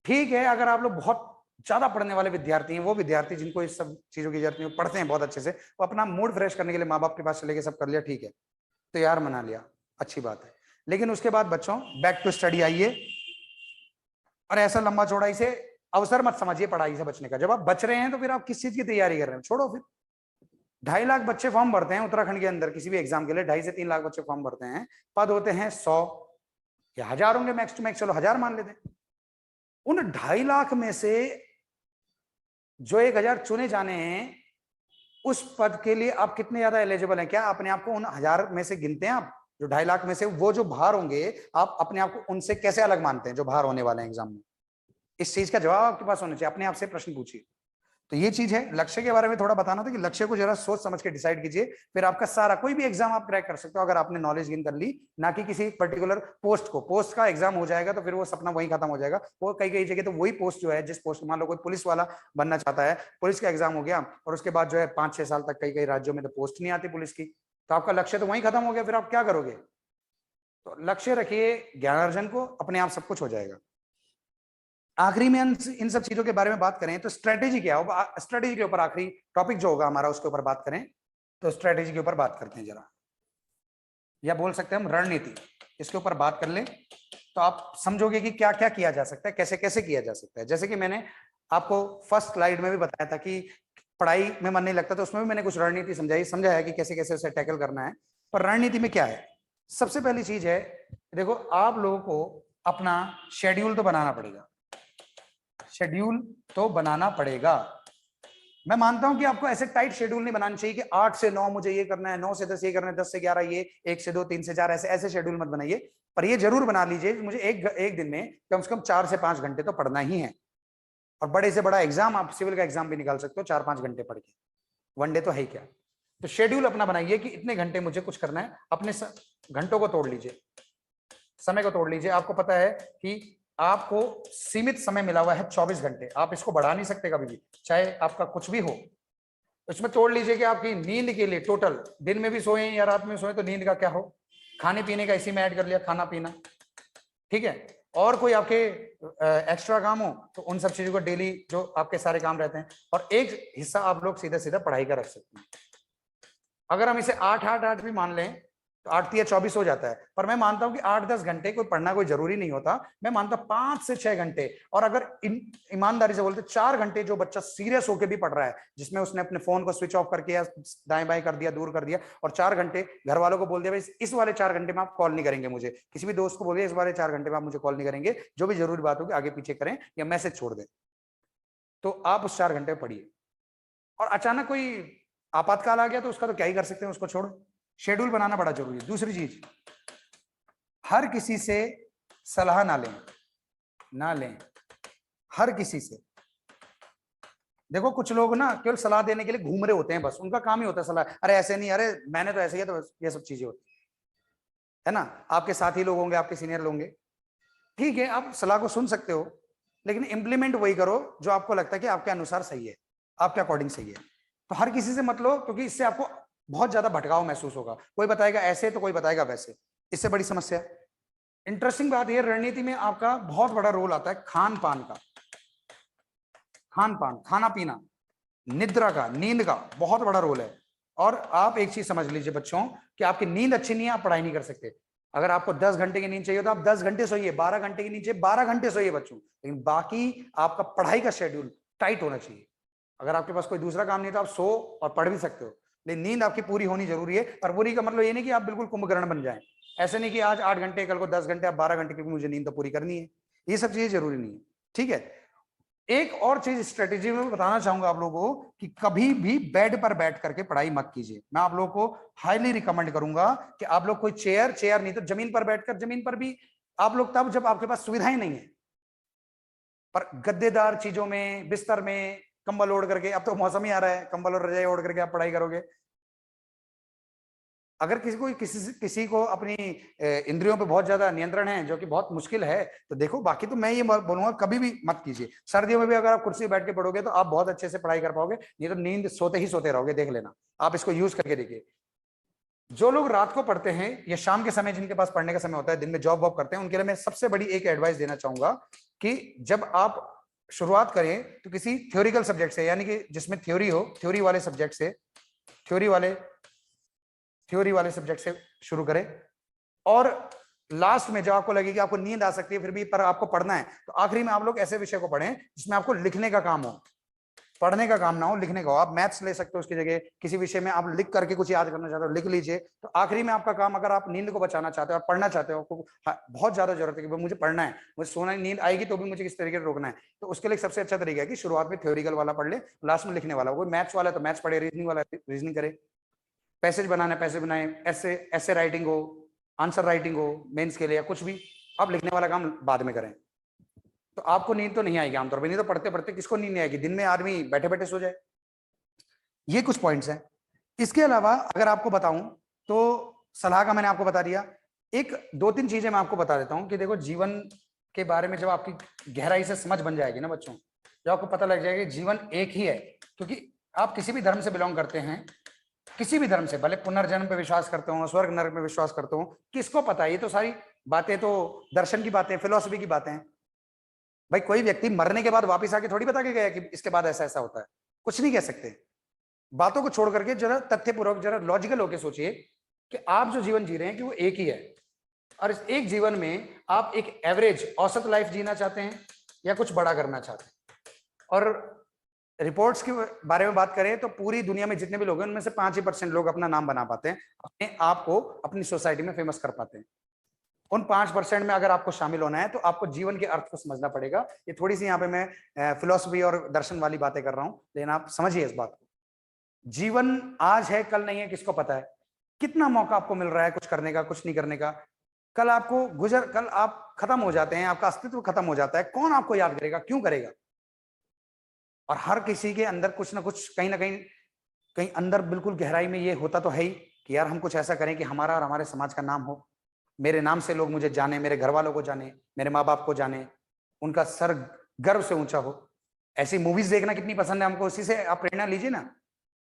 ठीक है, अगर आप लोग बहुत ज्यादा पढ़ने वाले विद्यार्थी हैं, वो विद्यार्थी जिनको इस सब चीजों की जरूरत नहीं, पढ़ते हैं बहुत अच्छे से, वो अपना मूड फ्रेश करने के लिए माँ बाप के पास चले गए, सब कर लिया, ठीक है, त्योहार मना लिया, अच्छी बात है। लेकिन उसके बाद बच्चों बैक टू स्टडी आइए, और ऐसा लंबा चौड़ा इसे अवसर मत समझिए पढ़ाई से बचने का। जब आप बच रहे हैं तो फिर आप किस चीज की तैयारी कर रहे हैं, छोड़ो फिर। 2.5 लाख बच्चे फॉर्म भरते हैं उत्तराखंड के अंदर किसी भी एग्जाम के लिए, 2.5 से 3 लाख बच्चे फॉर्म भरते हैं, पद होते हैं 100 या 1000 होंगे मैक्स टू मैक्स, चलो 1000 मान लेते हैं। उन 2.5 लाख में से जो 1000 चुने जाने हैं, उस पद के लिए आप कितने ज्यादा एलिजिबल हैं? क्या अपने आप को उन 1000 में से गिनते हैं आप? जो 2.5 लाख में से वो जो बाहर होंगे, आप अपने आप को उनसे कैसे अलग मानते हैं जो बाहर होने वाले हैं एग्जाम में? इस चीज का जवाब आपके पास होना चाहिए, अपने आप से प्रश्न पूछिए। तो ये चीज है, लक्ष्य के बारे में थोड़ा बताना था कि लक्ष्य को जरा सोच समझ के डिसाइड कीजिए, फिर आपका सारा कोई भी एग्जाम आप क्रैक कर सकते हो अगर आपने नॉलेज गेन कर ली, ना कि किसी पर्टिकुलर पोस्ट को। पोस्ट का एग्जाम हो जाएगा तो फिर वो सपना वहीं खत्म हो जाएगा। वो कई कई जगह तो वही पोस्ट जो है, जिस पोस्ट, मान लो कोई पुलिस वाला बनना चाहता है, पुलिस का एग्जाम हो गया और उसके बाद जो है 5-6 साल तक कई कई राज्यों में तो पोस्ट नहीं आती पुलिस की, तो आपका लक्ष्य तो वहीं खत्म हो गया, फिर आप क्या करोगे? तो लक्ष्य रखिए, ज्ञानार्जन को, अपने आप सब कुछ हो जाएगा। आखिरी में इन सब चीजों के बारे में बात करें तो स्ट्रेटेजी क्या होगा, स्ट्रेटेजी के ऊपर आखिरी टॉपिक जो होगा हमारा उसके ऊपर बात करें, तो स्ट्रेटेजी के ऊपर बात करते हैं जरा, या बोल सकते हैं हम रणनीति, इसके ऊपर बात कर लें तो आप समझोगे कि क्या क्या किया जा सकता है, कैसे कैसे किया जा सकता है। जैसे कि मैंने आपको फर्स्ट स्लाइड में भी बताया था कि पढ़ाई में मन नहीं लगता, तो उसमें भी मैंने कुछ रणनीति समझाया कि कैसे कैसे उसे टैकल करना है। पर रणनीति में क्या है, सबसे पहली चीज है, देखो आप लोगों को अपना शेड्यूल तो बनाना पड़ेगा, शेड्यूल तो बनाना पड़ेगा। मैं मानता हूं कि आपको ऐसे टाइट शेड्यूल नहीं बनाना चाहिए कि 8 से 9 मुझे ये करना है, 9 से 10 ये करना है, 10 से 11 ये, 1 से 2, 3 से 4, ऐसे शेड्यूल मत बनाइए। पर ये जरूर बना लीजिए मुझे एक दिन में कम से कम 4 से 5 घंटे तो पढ़ना ही है। और बड़े से बड़ा एग्जाम, आप सिविल का एग्जाम भी निकाल सकते हो 4-5 घंटे पढ़ के, वनडे तो है ही क्या। तो शेड्यूल अपना बनाइए कि इतने घंटे मुझे कुछ करना है, अपने घंटों को तोड़ लीजिए, समय को तोड़ लीजिए। आपको पता है कि आपको सीमित समय मिला हुआ है 24 घंटे, आप इसको बढ़ा नहीं सकते कभी भी, चाहे आपका कुछ भी हो। इसमें तोड़ लीजिए कि आपकी नींद के लिए टोटल, दिन में भी सोए या रात में सोए तो नींद का क्या हो, खाने पीने का इसी में ऐड कर लिया, खाना पीना, ठीक है। और कोई आपके एक्स्ट्रा काम हो तो उन सब चीजों को डेली जो आपके सारे काम रहते हैं, और एक हिस्सा आप लोग सीधा सीधा पढ़ाई का रख सकते हैं। अगर हम इसे 8-8-8 भी मान लें तो 8 या 24 हो जाता है। पर मैं मानता हूं कि 8-10 घंटे कोई पढ़ना कोई जरूरी नहीं होता, मैं मानता हूं 5 से 6 घंटे। और अगर ईमानदारी से बोलते 4 घंटे जो बच्चा सीरियस होकर भी पढ़ रहा है, जिसमें उसने अपने फोन को स्विच ऑफ करके या दाएं बाएं कर दिया, दूर कर दिया, और 4 घंटे घर वालों को बोल दिया भाई इस वाले 4 घंटे में आप कॉल नहीं करेंगे मुझे, किसी भी दोस्त को बोलिए इस वाले 4 घंटे में आप मुझे कॉल नहीं करेंगे, जो भी जरूरी बात होगी आगे पीछे करें या मैसेज छोड़ दें, तो आप उस 4 घंटे पढ़िए। और अचानक कोई आपातकाल आ गया तो उसका तो क्या ही कर सकते हैं, उसको छोड़ो। शेड्यूल बनाना बड़ा जरूरी है। दूसरी चीज, हर किसी से सलाह ना लें हर किसी से। देखो कुछ लोग ना केवल सलाह देने के लिए घूम रहे होते हैं, बस उनका काम ही होता है सलाह, अरे ऐसे नहीं, अरे मैंने तो ऐसे ही है, तो ये सब चीजें होती है ना। आपके साथी लोग होंगे, आपके सीनियर लोग होंगे, ठीक है, आप सलाह को सुन सकते हो, लेकिन इंप्लीमेंट वही करो जो आपको लगता है कि आपके अनुसार सही है, आपके अकॉर्डिंग सही है। तो हर किसी से मत लो, क्योंकि इससे आपको बहुत ज्यादा भटकाव महसूस होगा, कोई बताएगा ऐसे तो कोई बताएगा वैसे, इससे बड़ी समस्या। इंटरेस्टिंग बात यह, रणनीति में आपका बहुत बड़ा रोल आता है खान पान का, खाना पीना, निद्रा का, नींद का बहुत बड़ा रोल है। और आप एक चीज समझ लीजिए बच्चों कि आपकी नींद अच्छी नहीं है, आप पढ़ाई नहीं कर सकते। अगर आपको 10 घंटे की नींद चाहिए तो आप 10 घंटे सोइए, 12 घंटे की नींद चाहिए 12 घंटे सोइए बच्चों, लेकिन बाकी आपका पढ़ाई का शेड्यूल टाइट होना चाहिए। अगर आपके पास कोई दूसरा काम नहीं तो आप सो और पढ़ भी सकते हो, लेकिन नींद आपकी पूरी होनी जरूरी है। और पूरी का मतलब ये नहीं कि आप बिल्कुल कुंभकर्ण बन जाएं, ऐसे नहीं कि आज 8 घंटे कल को 10 घंटे, आप 12 घंटे, क्योंकि मुझे नींद तो पूरी करनी है। ये सब चीजें जरूरी नहीं है, ठीक है। एक और चीज स्ट्रेटेजी में बताना चाहूंगा आप लोगों को कि कभी भी बेड पर बैठ करके पढ़ाई मत कीजिए। मैं आप लोगों को हाईली रिकमेंड करूंगा कि आप लोग कोई चेयर नहीं तो जमीन पर बैठकर, जमीन पर भी आप लोग तब जब आपके पास सुविधाएं नहीं है, पर गद्देदार चीजों में, बिस्तर में कंबल ओढ़ करके, अब तो मौसम ही आ रहा है, कंबल और रजाई ओढ़ करके आप पढ़ाई करोगे। अगर किसी को अपनी इंद्रियों पे बहुत ज्यादा नियंत्रण है, जो कि बहुत मुश्किल है, तो देखो, बाकी तो मैं ये बोलूंगा कभी भी मत कीजिए। सर्दियों में भी अगर आप कुर्सी बैठ के पढ़ोगे तो आप बहुत अच्छे से पढ़ाई कर पाओगे, नहीं तो नींद सोते ही सोते रहोगे, देख लेना। आप इसको यूज करके देखिए। जो लोग रात को पढ़ते हैं या शाम के समय जिनके पास पढ़ने का समय होता है, दिन में जॉब वॉब करते हैं, उनके लिए मैं सबसे बड़ी एक एडवाइस देना चाहूंगा कि जब आप शुरुआत करें तो किसी थ्योरिकल सब्जेक्ट से, यानी कि जिसमें थ्योरी हो, थ्योरी वाले सब्जेक्ट से, थ्योरी वाले सब्जेक्ट से शुरू करें। और लास्ट में जब आपको लगे कि आपको नींद आ सकती है फिर भी पर आपको पढ़ना है, तो आखिरी में आप लोग ऐसे विषय को पढ़ें जिसमें आपको लिखने का काम हो, पढ़ने का काम ना हो, लिखने का हो। आप मैथ्स ले सकते हो उसकी जगह, किसी विषय में आप लिख करके कुछ याद करना चाहते हो, लिख लीजिए। तो आखिरी में आपका काम, अगर आप नींद को बचाना चाहते हो और पढ़ना चाहते हो, आपको बहुत ज्यादा जरूरत है कि मुझे पढ़ना है, मुझे सोना, नींद आएगी तो भी मुझे किस तरीके से रोकना है, तो उसके लिए सबसे अच्छा तरीका है कि शुरुआत में थ्योरिकल वाला पढ़ ले, लास्ट में लिखने वाला। कोई मैथ्स वाला तो मैथ्स पढ़े, रीजनिंग वाला रीजनिंग करे, पैसेज बनाना है पैसेज बनाए, ऐसे ऐसे राइटिंग हो, आंसर राइटिंग हो मेंस के लिए या कुछ भी, आप लिखने वाला काम बाद में करें। तो आपको नींद तो नहीं आएगी आमतौर पर, नहीं तो पढ़ते पढ़ते किसको नींद नहीं आएगी, दिन में आदमी बैठे बैठे सो जाए। ये कुछ पॉइंट्स हैं। इसके अलावा अगर आपको बताऊं तो सलाह का मैंने आपको बता दिया, एक दो तीन चीजें मैं आपको बता देता हूं कि देखो, जीवन के बारे में जब आपकी गहराई से समझ बन जाएगी ना बच्चों, जब आपको पता लग जाएगा कि जीवन एक ही है, क्योंकि आप किसी भी धर्म से बिलोंग करते हैं, किसी भी धर्म से, भले पुनर्जन्म पे विश्वास करते हो, स्वर्ग नरक पे विश्वास करते हो, किसको पता है, ये तो सारी बातें तो दर्शन की बातें, फिलोसफी की बातें हैं। भाई कोई व्यक्ति मरने के बाद वापस आके थोड़ी बता के गया कि इसके बाद ऐसा ऐसा होता है, कुछ नहीं कह सकते। बातों को छोड़ करके जरा तथ्यपूर्वक, जरा लॉजिकल होकर सोचिए कि आप जो जीवन जी रहे हैं कि वो एक ही है, और इस एक जीवन में आप एक एवरेज औसत लाइफ जीना चाहते हैं या कुछ बड़ा करना चाहते हैं। और रिपोर्ट्स के बारे में बात करें तो पूरी दुनिया में जितने भी लोग हैं उनमें से 5% लोग अपना नाम बना पाते हैं, अपने आप को अपनी सोसाइटी में फेमस कर पाते हैं। उन 5% में अगर आपको शामिल होना है तो आपको जीवन के अर्थ को समझना पड़ेगा। ये थोड़ी सी यहाँ पे मैं फिलोसफी और दर्शन वाली बातें कर रहा हूं, लेकिन आप समझिए इस बात को। जीवन आज है कल नहीं है, किसको पता है, कितना मौका आपको मिल रहा है कुछ करने का, कुछ नहीं करने का। कल आप खत्म हो जाते हैं, आपका अस्तित्व खत्म हो जाता है, कौन आपको याद करेगा, क्यों करेगा। और हर किसी के अंदर कुछ ना कुछ, कहीं ना कहीं अंदर बिल्कुल गहराई में ये होता तो है ही कि यार हम कुछ ऐसा करें कि हमारा और हमारे समाज का नाम हो, मेरे नाम से लोग मुझे जाने, मेरे घर वालों को जाने, मेरे माँ बाप को जाने, उनका सर गर्व से ऊंचा हो। ऐसी मूवीज देखना कितनी पसंद है हमको, उसी से आप प्रेरणा लीजिए ना,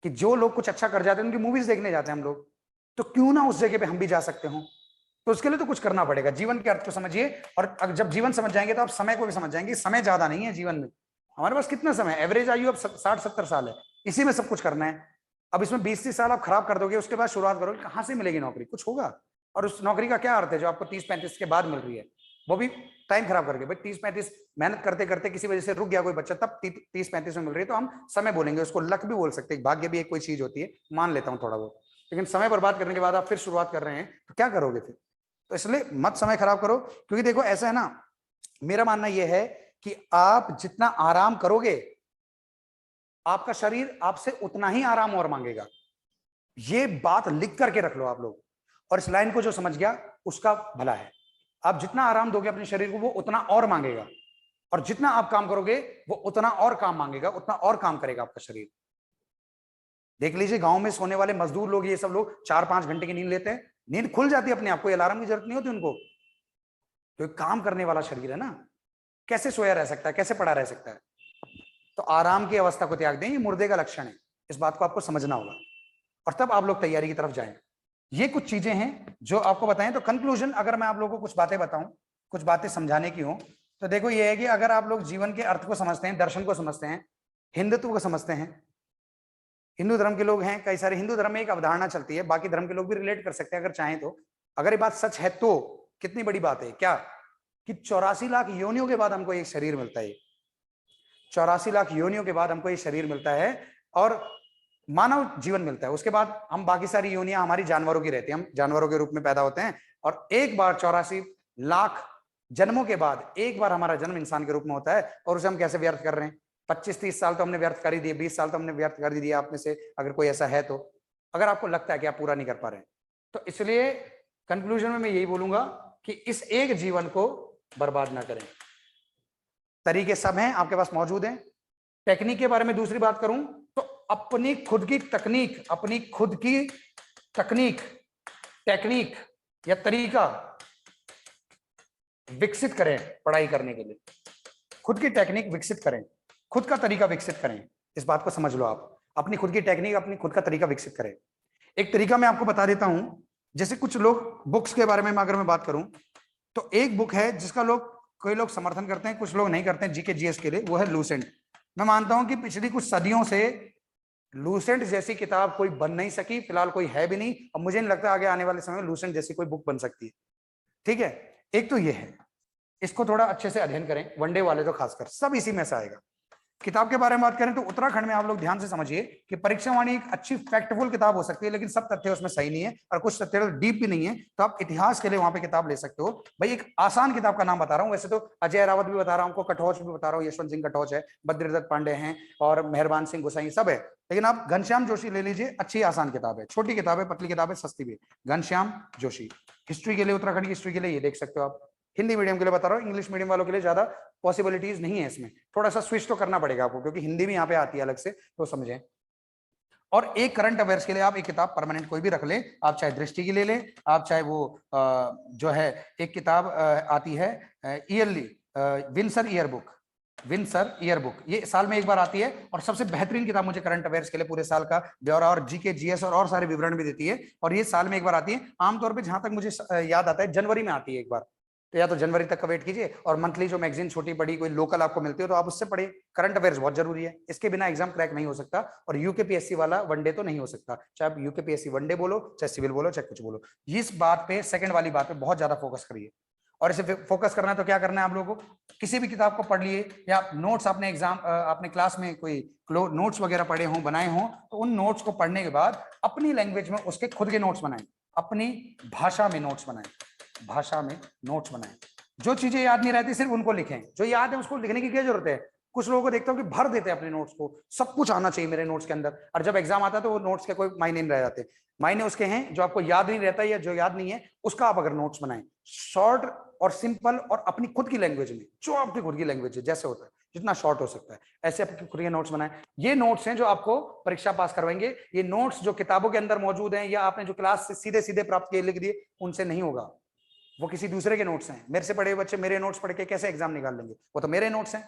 कि जो लोग कुछ अच्छा कर जाते हैं उनकी मूवीज देखने जाते हैं हम लोग, तो क्यों ना उस जगह पे हम भी जा सकते हो। तो उसके लिए तो कुछ करना पड़ेगा। जीवन के अर्थ को समझिए, और जब जीवन समझ जाएंगे तो आप समय को भी समझ जाएंगे। समय ज्यादा नहीं है जीवन में, हमारे पास कितना समय, एवरेज आयु अब 60-70 साल है, इसी में सब कुछ करना है। अब इसमें 20-30 साल आप खराब कर दोगे, उसके बाद शुरुआत करोगे, कहां से मिलेगी नौकरी, कुछ होगा। और उस नौकरी का क्या अर्थ है जो आपको 30-35 के बाद मिल रही है, वो भी टाइम खराब करके। भाई 30-35 मेहनत करते करते किसी वजह से रुक गया कोई बच्चा, तब 30-35 में मिल रही है, तो हम समय बोलेंगे उसको, लक भी बोल सकते हैं, भाग्य भी एक कोई चीज होती है, मान लेता हूं थोड़ा बहुत। लेकिन समय बर्बाद करने के बाद आप फिर शुरुआत कर रहे हैं तो क्या करोगे फिर। तो इसलिए मत समय खराब करो, क्योंकि देखो ऐसा है ना, मेरा मानना यह है कि आप जितना आराम करोगे, आपका शरीर आपसे उतना ही आराम और मांगेगा। ये बात लिख करके रख लो आप लोग, और इस लाइन को जो समझ गया उसका भला है। आप जितना आराम दोगे अपने शरीर को, वो उतना और मांगेगा, और जितना आप काम करोगे वो उतना और काम मांगेगा, उतना और काम करेगा आपका शरीर। देख लीजिए गांव में सोने वाले मजदूर लोग, ये सब लोग 4-5 घंटे की नींद लेते हैं, नींद खुल जाती है अपने आप, कोई अलार्म की जरूरत नहीं होती उनको, तो काम करने वाला शरीर है ना, कैसे सोया रह सकता है, कैसे पड़ा रह सकता है। तो आराम की अवस्था को त्याग दें, ये मुर्दे का लक्षण है, इस बात को आपको समझना होगा, और तब आप लोग तैयारी की तरफ जाएं। ये कुछ चीजें हैं जो आपको बताएं। तो कंक्लूजन, अगर मैं आप लोगों को कुछ बातें बताऊं, कुछ बातें समझाने की हो, तो देखो ये है कि अगर आप लोग जीवन के अर्थ को समझते हैं, दर्शन को समझते हैं, हिंदुत्व को समझते हैं, हिंदू धर्म के लोग हैं, कई सारे हिंदू धर्म में एक अवधारणा चलती है, बाकी धर्म के लोग भी रिलेट कर सकते हैं अगर चाहें तो, अगर ये बात सच है तो कितनी बड़ी बात है क्या, कि 84 लाख योनियों के बाद हमको एक शरीर मिलता है, 84 लाख योनियों के बाद हमको ये शरीर मिलता है और मानव जीवन मिलता है। उसके बाद हम बाकी सारी योनियां हमारी जानवरों की रहती है, हम जानवरों के रूप में पैदा होते हैं और एक बार 84 लाख जन्मों के बाद एक बार हमारा जन्म इंसान के रूप में होता है। और उसे हम कैसे व्यर्थ कर रहे हैं, 25-30 साल तो हमने व्यर्थ कर ही दिए, 20 साल तो हमने व्यर्थ कर ही दिया। आप में से अगर कोई ऐसा है तो, अगर आपको लगता है कि आप पूरा नहीं कर पा रहे हैं, तो इसलिए कंक्लूजन में मैं यही बोलूंगा कि इस एक जीवन को बर्बाद ना करें। तरीके सब हैं आपके पास मौजूद हैं। टेक्निक के बारे में दूसरी बात करूं तो अपनी खुद की तकनीक, अपनी खुद की तकनीक, टेक्निक या तरीका विकसित करें पढ़ाई करने के लिए। खुद की टेक्निक विकसित करें, खुद का तरीका विकसित करें। इस बात को समझ लो आप, अपनी खुद की टेक्निक, अपनी खुद का तरीका विकसित करें। एक तरीका मैं आपको बता देता हूं, जैसे कुछ लोग बुक्स के बारे में अगर मैं बात करूं तो एक बुक है जिसका कोई लोग समर्थन करते हैं, कुछ लोग नहीं करते हैं जीके जीएस के लिए, वो है लूसेंट। मैं मानता हूं कि पिछली कुछ सदियों से लूसेंट जैसी किताब कोई बन नहीं सकी, फिलहाल कोई है भी नहीं, और मुझे नहीं लगता आगे आने वाले समय में लूसेंट जैसी कोई बुक बन सकती है। ठीक है, एक तो ये है, इसको थोड़ा अच्छे से अध्ययन करें, वनडे वाले तो खासकर, सब इसी में से आएगा। किताब के बारे में बात करें तो उत्तराखंड में आप लोग ध्यान से समझिए कि परीक्षावाणी एक अच्छी फैक्टफुल किताब हो सकती है, लेकिन सब तथ्य उसमें सही नहीं है और कुछ तथ्य डीप भी नहीं है, तो आप इतिहास के लिए वहां पे किताब ले सकते हो। भाई एक आसान किताब का नाम बता रहा हूं, वैसे तो अजय रावत भी बता रहा हूं, कटोच भी बता रहा हूं, यशवंत सिंह कटोच है, बद्रीदत्त पांडे हैं और मेहरबान सिंह गोसाई सब है, लेकिन आप घनश्याम जोशी ले लीजिए, अच्छी आसान किताब है, छोटी किताब है, पतली किताब है, सस्ती भी। घनश्याम जोशी हिस्ट्री के लिए, उत्तराखंड की हिस्ट्री के लिए ये देख सकते हो आप। हिंदी मीडियम के लिए बता रहा हूँ, इंग्लिश मीडियम वालों के लिए ज्यादा पॉसिबिलिटीज नहीं है इसमें, थोड़ा सा स्विच तो करना पड़ेगा आपको क्योंकि हिंदी भी यहाँ पे आती है अलग से, तो समझें। और एक करंट अफेयर्स के लिए आप एक किताब परमानेंट कोई भी रख लें, आप चाहे दृष्टि की ले लें, आप चाहे वो जो है एक किताब आती है yearly, Windsor year book, Windsor year book, ये साल में एक बार आती है और सबसे बेहतरीन किताब मुझे करंट अफेयर्स के लिए पूरे साल का ब्यौरा और जीके जीएस और सारे विवरण भी देती है, और ये साल में एक बार आती है। आमतौर पर जहां तक मुझे याद आता है जनवरी में आती है एक बार, तो या तो जनवरी तक का वेट कीजिए, और मंथली जो मैगजीन छोटी बड़ी कोई लोकल आपको मिलती है तो आप उससे पढ़िए। करंट अफेयर्स बहुत जरूरी है, इसके बिना एग्जाम क्रैक नहीं हो सकता, और यूकेपीएससी वाला वनडे तो नहीं हो सकता, चाहे आप यूकेपीएससी वनडे बोलो, चाहे सिविल बोलो, चाहे कुछ बोलो। इस बात पे, सेकंड वाली बात पे बहुत ज्यादा फोकस करिए। और इसे फोकस करना है तो क्या करना है आप लोगों को, किसी भी किताब को पढ़ लिए या नोट्स आपने एग्जाम आपने क्लास में कोई नोट्स वगैरह पढ़े हों, बनाए हों, तो उन नोट्स को पढ़ने के बाद अपनी लैंग्वेज में उसके खुद के नोट्स बनाएं, अपनी भाषा में नोट्स बनाएं, भाषा में नोट्स बनाएं। जो चीजें याद नहीं रहती सिर्फ उनको लिखें, जो याद है उसको लिखने की क्या जरूरत है। कुछ लोगों को देखता हूं कि भर देते हैं अपने नोट्स को, सब कुछ आना चाहिए मेरे नोट्स के अंदर, और जब एग्जाम आता है तो वो नोट्स के कोई मायने नहीं रह जाते। मायने उसके हैं जो आपको याद नहीं रहता या जो याद नहीं है उसका आप अगर नोट्स बनाएं, शॉर्ट और सिंपल और अपनी खुद की लैंग्वेज में, जो आपकी खुद की लैंग्वेज है, जैसे होता है जितना शॉर्ट हो सकता है ऐसे आपकी खुद के नोट्स बनाएं। ये नोट्स हैं जो आपको परीक्षा पास करवाएंगे। ये नोट्स जो किताबों के अंदर मौजूद हैं या आपने जो क्लास से सीधे सीधे प्राप्त किए लिख दिए, उनसे नहीं होगा, वो किसी दूसरे के नोट्स हैं। मेरे से पढ़े बच्चे मेरे नोट्स पढ़ के कैसे एग्जाम निकाल लेंगे, वो तो मेरे नोट्स हैं,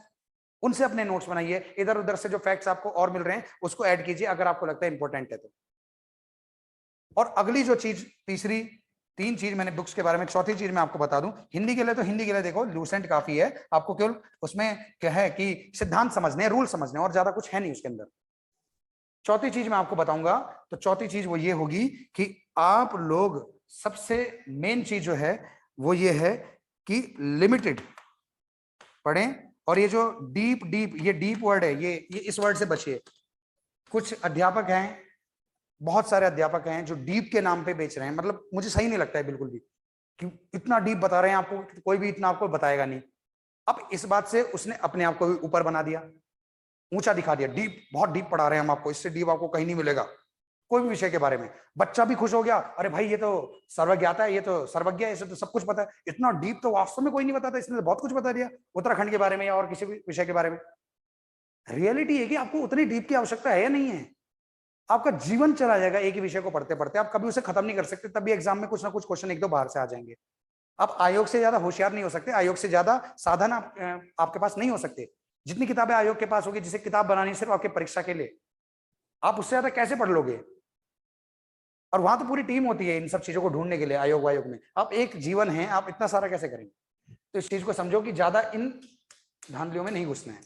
उनसे अपने नोट्स बनाइए। इधर उधर से जो फैक्ट्स आपको और मिल रहे हैं उसको ऐड कीजिए अगर आपको लगता है इंपॉर्टेंट है तो। और अगली जो चीज, तीसरी, तीन चीज मैंने बुक्स के बारे में, चौथी चीज मैं आपको बता दूं, हिंदी के लिए तो हिंदी के लिए देखो लूसेंट काफी है, आपको केवल उसमें क्या है कि सिद्धांत समझने, रूल समझने, और ज्यादा कुछ है नहीं उसके अंदर। चौथी चीज मैं आपको बताऊंगा, तो चौथी चीज वो ये होगी कि आप लोग सबसे मेन चीज जो है वो ये है कि लिमिटेड पढ़ें, और ये जो डीप डीप, ये डीप वर्ड है, ये इस वर्ड से बचिए। कुछ अध्यापक हैं, बहुत सारे अध्यापक हैं जो डीप के नाम पे बेच रहे हैं, मतलब मुझे सही नहीं लगता है बिल्कुल भी कि इतना डीप बता रहे हैं आपको, कोई भी इतना आपको बताएगा नहीं। अब इस बात से उसने अपने आप को ऊपर बना दिया, ऊंचा दिखा दिया, डीप, बहुत डीप पढ़ा रहे हैं हम आपको, इससे डीप आपको कहीं नहीं मिलेगा कोई भी विषय के बारे में। बच्चा भी खुश हो गया, अरे भाई ये तो सर्वज्ञाता है, ये तो सर्वज्ञ है, इसे तो सब कुछ पता है। इतना डीप तो वास्तव में कोई नहीं बताता, इसने तो बहुत कुछ बता दिया उत्तराखंड के बारे में या और किसी भी विषय के बारे में। रियलिटी है कि आपको उतनी डीप की आवश्यकता है या नहीं है। आपका जीवन चला जाएगा एक ही विषय को पढ़ते पढ़ते, आप कभी उसे खत्म नहीं कर सकते, तब भी एग्जाम में कुछ ना कुछ क्वेश्चन एक दो बाहर से आ जाएंगे। आप आयोग से ज्यादा होशियार नहीं हो सकते, आयोग से ज्यादा साधन आपके पास नहीं हो सकते। जितनी किताबें आयोग के पास होगी, जिसे किताब बनानी सिर्फ आपके परीक्षा के लिए, आप उससे ज्यादा कैसे पढ़ लोगे। और वहां तो पूरी टीम होती है इन सब चीजों को ढूंढने के लिए, आयोग में। आप एक जीवन है, आप इतना सारा कैसे करेंगे। तो इस चीज को समझो कि ज्यादा इन धांधलियों में नहीं घुसना है।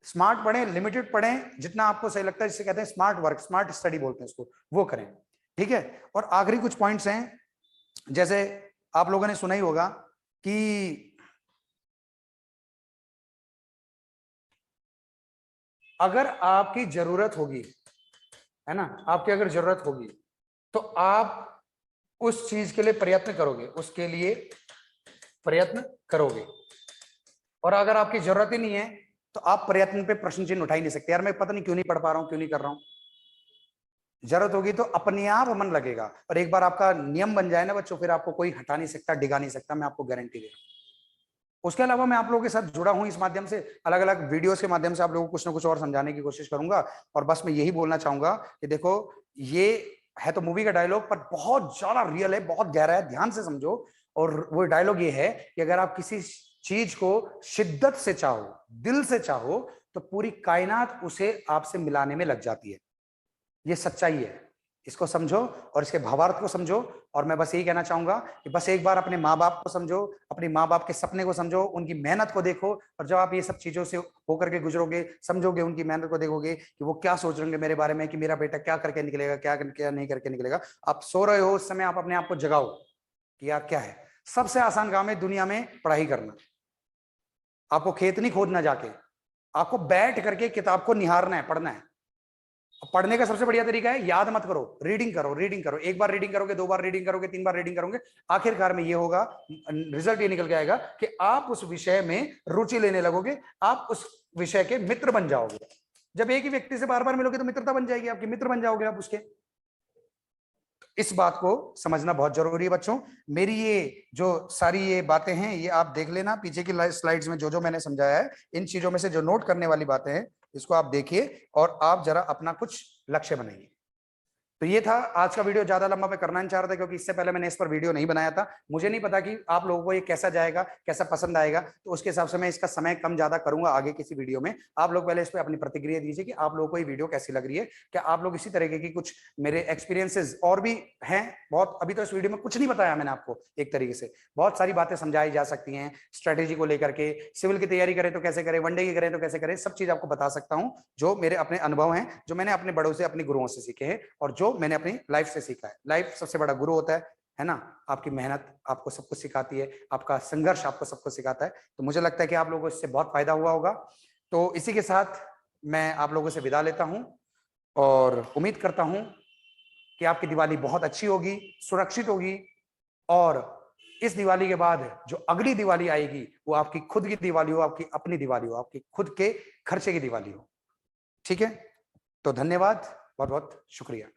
स्मार्ट पढ़ें, लिमिटेड पढ़ें, जितना आपको सही लगता है, जिसे कहते हैं स्मार्ट वर्क, स्मार्ट स्टडी बोलते हैं इसको, वो करें। ठीक है। और आखिरी कुछ पॉइंट्स हैं, जैसे आप लोगों ने सुना ही होगा कि अगर आपकी जरूरत होगी, है ना, आपकी अगर जरूरत होगी तो आप उस चीज के लिए प्रयत्न करोगे, उसके लिए प्रयत्न करोगे। और अगर आपकी जरूरत ही नहीं है तो आप प्रयत्न पे प्रश्न चिन्ह उठा ही नहीं सकते। यार मैं पता नहीं क्यों नहीं पढ़ पा रहा हूं, क्यों नहीं कर रहा हूं। जरूरत होगी तो अपने आप मन लगेगा, और एक बार आपका नियम बन जाए ना बच्चों, फिर आपको कोई हटा नहीं सकता, डिगा नहीं सकता, मैं आपको गारंटी दे रहा हूं। उसके अलावा मैं आप लोगों के साथ जुड़ा हूं इस माध्यम से, अलग अलग वीडियोस के माध्यम से आप लोगों को कुछ ना कुछ और समझाने की कोशिश करूंगा। और बस मैं यही बोलना चाहूंगा कि देखो, ये है तो मूवी का डायलॉग, पर बहुत ज्यादा रियल है, बहुत गहरा है, ध्यान से समझो। और वो डायलॉग ये है कि अगर आप किसी चीज को शिद्दत से चाहो, दिल से चाहो, तो पूरी कायनात उसे आपसे मिलाने में लग जाती है। ये सच्चाई है, इसको समझो और इसके भावार्थ को समझो। और मैं बस यही कहना चाहूंगा कि बस एक बार अपने माँ बाप को समझो, अपने माँ बाप के सपने को समझो, उनकी मेहनत को देखो। और जब आप ये सब चीजों से होकर के गुजरोगे, समझोगे, उनकी मेहनत को देखोगे कि वो क्या सोच रहे होंगे मेरे बारे में, कि मेरा बेटा क्या करके निकलेगा, क्या नहीं करके निकलेगा। आप सो रहे हो उस समय आप अपने आप को जगाओ कि यार क्या है। सबसे आसान काम है दुनिया में पढ़ाई करना। आपको खेत नहीं खोदना जाके, आपको बैठ करके किताब को निहारना है, पढ़ना है। पढ़ने का सबसे बढ़िया तरीका है, याद मत करो, रीडिंग करो, रीडिंग करो। एक बार रीडिंग करोगे, 2 बार रीडिंग करोगे, 3 बार रीडिंग करोगे, आखिरकार में ये होगा, रिजल्ट ये निकल के आएगा कि आप उस विषय में रुचि लेने लगोगे, आप उस विषय के मित्र बन जाओगे। जब एक ही व्यक्ति से बार बार मिलोगे तो मित्रता बन जाएगी आपकी, मित्र बन जाओगे आप उसके। इस बात को समझना बहुत जरूरी है बच्चों। मेरी ये जो सारी ये बातें हैं, ये आप देख लेना पीछे की स्लाइड्स में, जो जो मैंने समझाया है, इन चीजों में से जो नोट करने वाली बातें हैं, इसको आप देखिए और आप जरा अपना कुछ लक्ष्य बनाइए। तो ये था आज का वीडियो। ज्यादा लंबा मैं करना नहीं चाह रहा था, क्योंकि इससे पहले मैंने इस पर वीडियो नहीं बनाया था। मुझे नहीं पता कि आप लोगों को ये कैसा जाएगा, कैसा पसंद आएगा, तो उसके हिसाब से मैं इसका समय कम ज्यादा करूंगा आगे किसी वीडियो में। आप लोग पहले इस पर अपनी प्रतिक्रिया दीजिए कि आप लोगों को ये वीडियो कैसी लग रही है। क्या आप लोग इसी तरीके की कुछ मेरे एक्सपीरियंसेस और भी हैं बहुत, अभी तो इस वीडियो में कुछ नहीं बताया मैंने आपको, एक तरीके से बहुत सारी बातें समझाई जा सकती हैं स्ट्रेटेजी को लेकर के। सिविल की तैयारी करें तो कैसे करें, वनडे की करें तो कैसे करें, सब चीज आपको बता सकता हूं, जो मेरे अपने अनुभव हैं, जो मैंने अपने बड़ों से, अपने गुरुओं से सीखे हैं, और जो मैंने अपनी लाइफ से सीखा है। लाइफ सबसे बड़ा गुरु होता है ना। आपकी मेहनत आपको सब कुछ सिखाती है, आपका संघर्ष आपको सब कुछ सिखाता है। तो मुझे लगता है कि आप लोगों को इससे बहुत फायदा हुआ होगा। तो इसी के साथ मैं आप लोगों से विदा लेता हूं, और उम्मीद करता हूं कि आपकी दिवाली बहुत अच्छी होगी, सुरक्षित होगी, और इस दिवाली के बाद जो अगली दिवाली आएगी वो आपकी खुद की दिवाली हो, आपकी अपनी दिवाली हो, आपकी खुद के खर्चे की दिवाली हो। ठीक है, तो धन्यवाद, बहुत बहुत शुक्रिया।